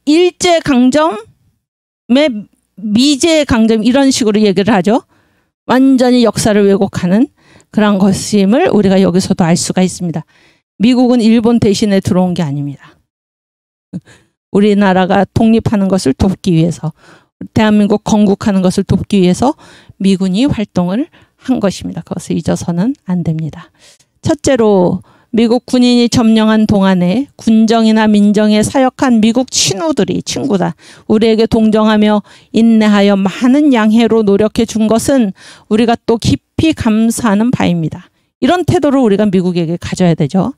일제강점의 미제강점 이런 식으로 얘기를 하죠. 완전히 역사를 왜곡하는 그런 것임을 우리가 여기서도 알 수가 있습니다. 미국은 일본 대신에 들어온 게 아닙니다. 우리나라가 독립하는 것을 돕기 위해서, 대한민국 건국하는 것을 돕기 위해서 미군이 활동을 한 것입니다. 그것을 잊어서는 안 됩니다. 첫째로 미국 군인이 점령한 동안에 군정이나 민정에 사역한 미국 친구다. 우리에게 동정하며 인내하여 많은 양해로 노력해 준 것은 우리가 또 깊이 감사하는 바입니다. 이런 태도를 우리가 미국에게 가져야 되죠.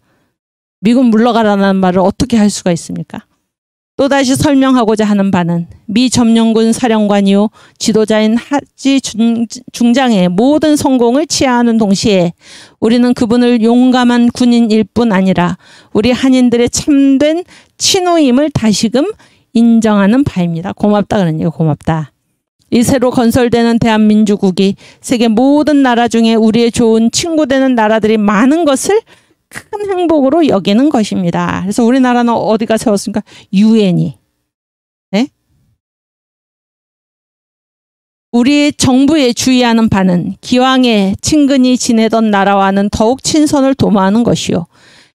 미국 물러가라는 말을 어떻게 할 수가 있습니까? 또다시 설명하고자 하는 바는 미 점령군 사령관이요 지도자인 하지 중장의 모든 성공을 치하하는 동시에 우리는 그분을 용감한 군인일 뿐 아니라 우리 한인들의 참된 친우임을 다시금 인정하는 바입니다. 고맙다 그런 얘기예요. 고맙다. 이 새로 건설되는 대한민주국이 세계 모든 나라 중에 우리의 좋은 친구 되는 나라들이 많은 것을 큰 행복으로 여기는 것입니다. 그래서 우리나라는 어디가 세웠습니까? 유엔이. 네? 우리 정부에 주의하는 바는 기왕에 친근히 지내던 나라와는 더욱 친선을 도모하는 것이요.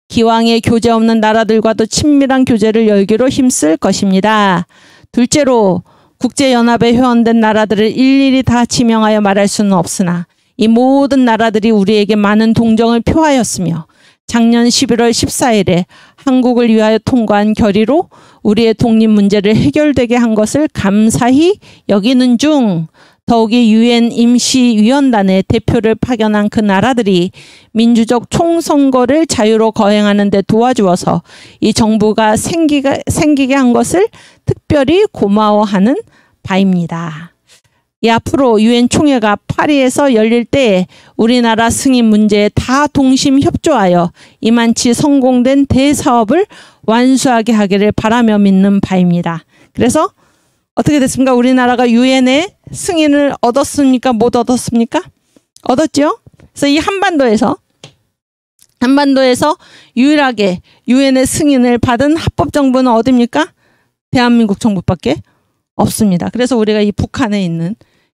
기왕에 교제 없는 나라들과도 친밀한 교제를 열기로 힘쓸 것입니다. 둘째로 국제연합에 회원된 나라들을 일일이 다 지명하여 말할 수는 없으나 이 모든 나라들이 우리에게 많은 동정을 표하였으며 작년 11월 14일에 한국을 위하여 통과한 결의로 우리의 독립 문제를 해결되게 한 것을 감사히 여기는 중 더욱이 유엔 임시위원단에 대표를 파견한 그 나라들이 민주적 총선거를 자유로 거행하는 데 도와주어서 이 정부가 생기게 한 것을 특별히 고마워하는 바입니다. 이 앞으로 유엔 총회가 파리에서 열릴 때 우리나라 승인 문제에 다 동심 협조하여 이만치 성공된 대사업을 완수하게 하기를 바라며 믿는 바입니다. 그래서 어떻게 됐습니까? 우리나라가 유엔의 승인을 얻었습니까? 못 얻었습니까? 얻었죠? 그래서 이 한반도에서 유일하게 유엔의 승인을 받은 합법 정부는 어디입니까? 대한민국 정부밖에 없습니다. 그래서 우리가 이 북한에 있는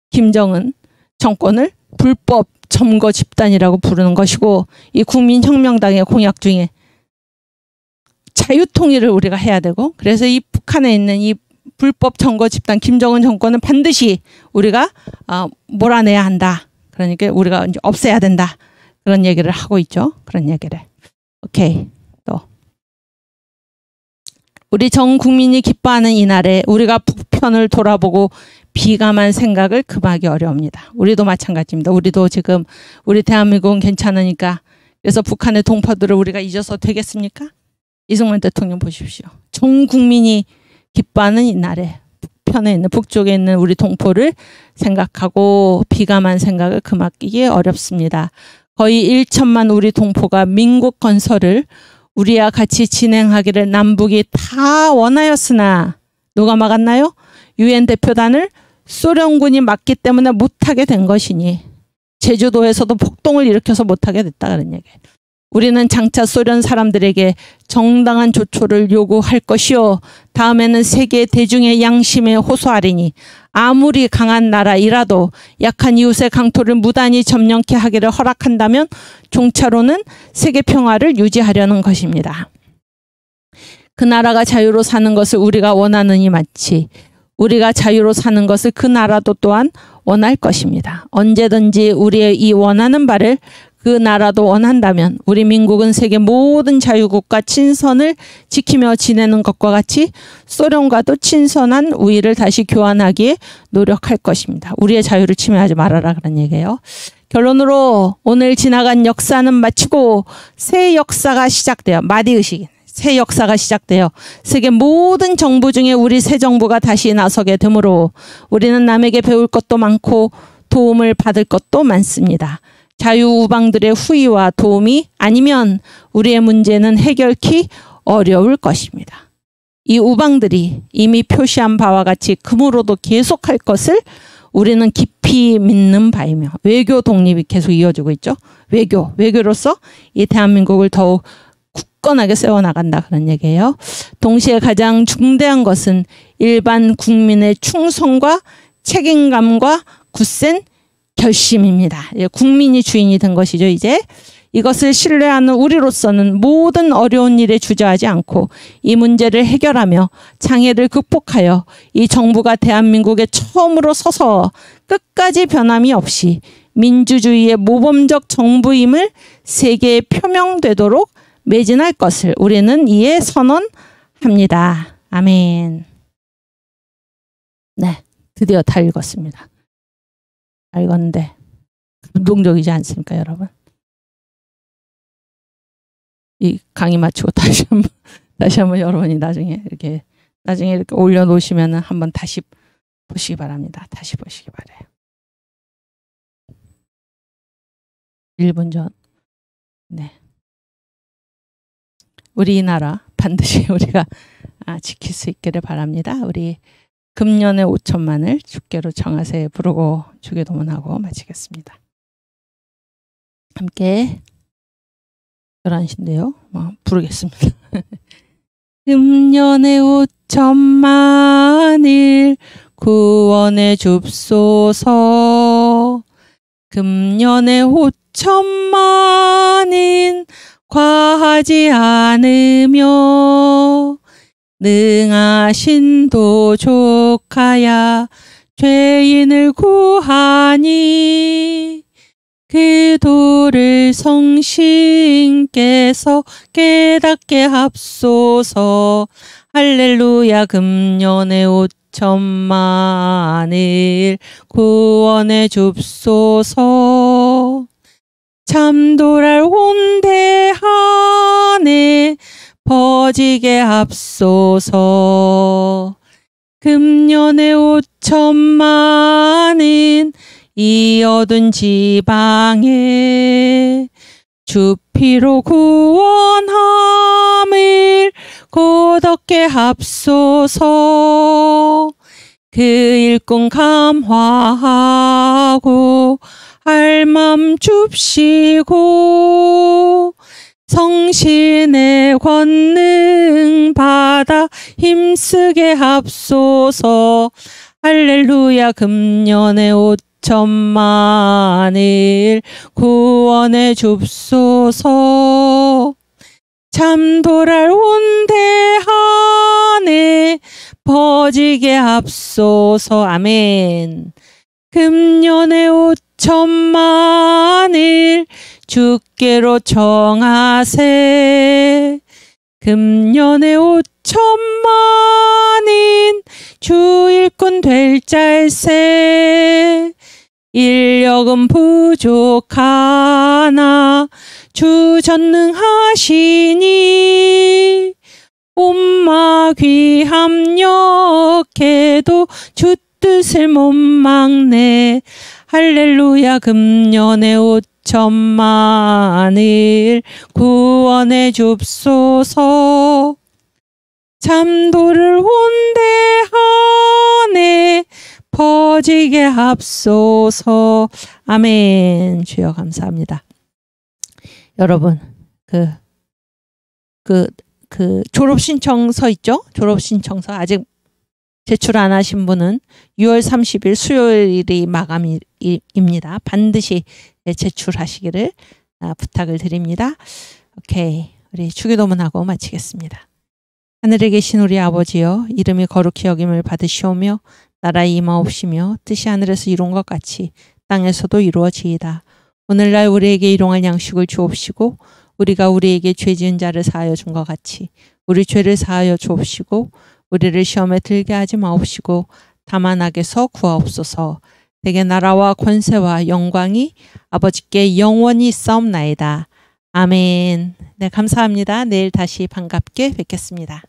김정은 정권을 불법 점거 집단이라고 부르는 것이고, 이 국민혁명당의 공약 중에 자유통일을 우리가 해야 되고, 그래서 이 북한에 있는 이 불법 점거 집단 김정은 정권은 반드시 우리가 몰아내야 한다. 그러니까 우리가 이제 없애야 된다. 그런 얘기를 하고 있죠. 그런 얘기를. 오케이. 또 우리 전 국민이 기뻐하는 이날에 우리가 북편을 돌아보고 비감한 생각을 금하기 어려웁니다. 우리도 마찬가지입니다. 우리도 지금 우리 대한민국은 괜찮으니까, 그래서 북한의 동포들을 우리가 잊어서 되겠습니까? 이승만 대통령 보십시오. 전 국민이 기뻐하는 이날에 북편에 있는, 북쪽에 있는 우리 동포를 생각하고 비감한 생각을 금하기 어렵습니다. 거의 1천만 우리 동포가 민국 건설을 우리와 같이 진행하기를 남북이 다 원하였으나 누가 막았나요? 유엔 대표단을 소련군이 막기 때문에 못하게 된 것이니, 제주도에서도 폭동을 일으켜서 못하게 됐다 그런 얘기예요. 우리는 장차 소련 사람들에게 정당한 조처를 요구할 것이요, 다음에는 세계 대중의 양심에 호소하리니 아무리 강한 나라이라도 약한 이웃의 강토를 무단히 점령케 하기를 허락한다면 종차로는 세계 평화를 유지하려는 것입니다. 그 나라가 자유로 사는 것을 우리가 원하느니 마치 우리가 자유로 사는 것을 그 나라도 또한 원할 것입니다. 언제든지 우리의 이 원하는 바를 그 나라도 원한다면 우리 민국은 세계 모든 자유국가 친선을 지키며 지내는 것과 같이 소련과도 친선한 우위를 다시 교환하기에 노력할 것입니다. 우리의 자유를 침해하지 말아라 그런 얘기예요. 결론으로 오늘 지나간 역사는 마치고 새 역사가 시작돼요. 마디의식. 새 역사가 시작돼요. 세계 모든 정부 중에 우리 새 정부가 다시 나서게 되므로 우리는 남에게 배울 것도 많고 도움을 받을 것도 많습니다. 자유우방들의 후위와 도움이 아니면 우리의 문제는 해결키 어려울 것입니다. 이 우방들이 이미 표시한 바와 같이 금으로도 계속할 것을 우리는 깊이 믿는 바이며, 외교 독립이 계속 이어지고 있죠. 외교로서 이 대한민국을 더욱 굳건하게 세워나간다 그런 얘기예요. 동시에 가장 중대한 것은 일반 국민의 충성과 책임감과 굳센 결심입니다. 국민이 주인이 된 것이죠. 이제 이것을 신뢰하는 우리로서는 모든 어려운 일에 주저하지 않고 이 문제를 해결하며 장애를 극복하여 이 정부가 대한민국에 처음으로 서서 끝까지 변함이 없이 민주주의의 모범적 정부임을 세계에 표명되도록 매진할 것을 우리는 이에 선언합니다. 아멘. 네, 드디어 다 읽었습니다. 다 읽었는데 감동적이지 않습니까, 여러분? 이 강의 마치고 다시 한번 여러분이 나중에 이렇게 올려놓으시면 한번 다시 보시기 바랍니다. 다시 보시기 바래요. 1분 전. 네. 우리 이 나라 반드시 우리가 지킬 수 있기를 바랍니다. 우리 금년에 5천만을 주께로 정하세 부르고 주기도문하고 마치겠습니다. 함께 11시인데요. 부르겠습니다. 금년에 5천만을 구원해 줍소서. 금년에 5천만은 과하지 않으며 능하신 도족하야 죄인을 구하니 그 도를 성신께서 깨닫게 합소서. 할렐루야. 금년에 5천만을 구원해 줍소서. 참도랄 온대 안에 퍼지게 합소서. 금년에 5천만은 이 어두운 지방에 주 피로 구원함을 곧 얻게 합소서. 그 일꾼 감화하고 할맘 줍시고 성신의 권능 받아 힘쓰게 합소서. 할렐루야. 금년에 5천만을 구원해 줍소서. 참도랄 온대 안에 퍼지게 합소서. 아멘. 금년에 5천만을 주께로 청하세. 금년에 5천만인 주 일꾼 될 짤세. 인력은 부족하나 주 전능하시니 온마 귀함 역해도 주 뜻을 못 막네. 할렐루야. 금년에 5천만을 구원해 줍소서. 참도를 온대 안에 퍼지게 합소서. 아멘. 주여 감사합니다. 여러분 그 졸업신청서 있죠? 졸업신청서 아직 제출 안 하신 분은 6월 30일 수요일이 마감입니다. 반드시 제출하시기를 부탁을 드립니다. 오케이. 우리 주기도문하고 마치겠습니다. 하늘에 계신 우리 아버지여, 이름이 거룩히 여김을 받으시오며 나라에 임하옵시며 뜻이 하늘에서 이룬 것 같이 땅에서도 이루어지이다. 오늘날 우리에게 일용할 양식을 주옵시고 우리가 우리에게 죄 지은 자를 사하여 준 것 같이 우리 죄를 사하여 주옵시고 우리를 시험에 들게 하지 마옵시고 다만 악에서 구하옵소서. 내게 나라와 권세와 영광이 아버지께 영원히 있사옵나이다. 아멘. 네, 감사합니다. 내일 다시 반갑게 뵙겠습니다.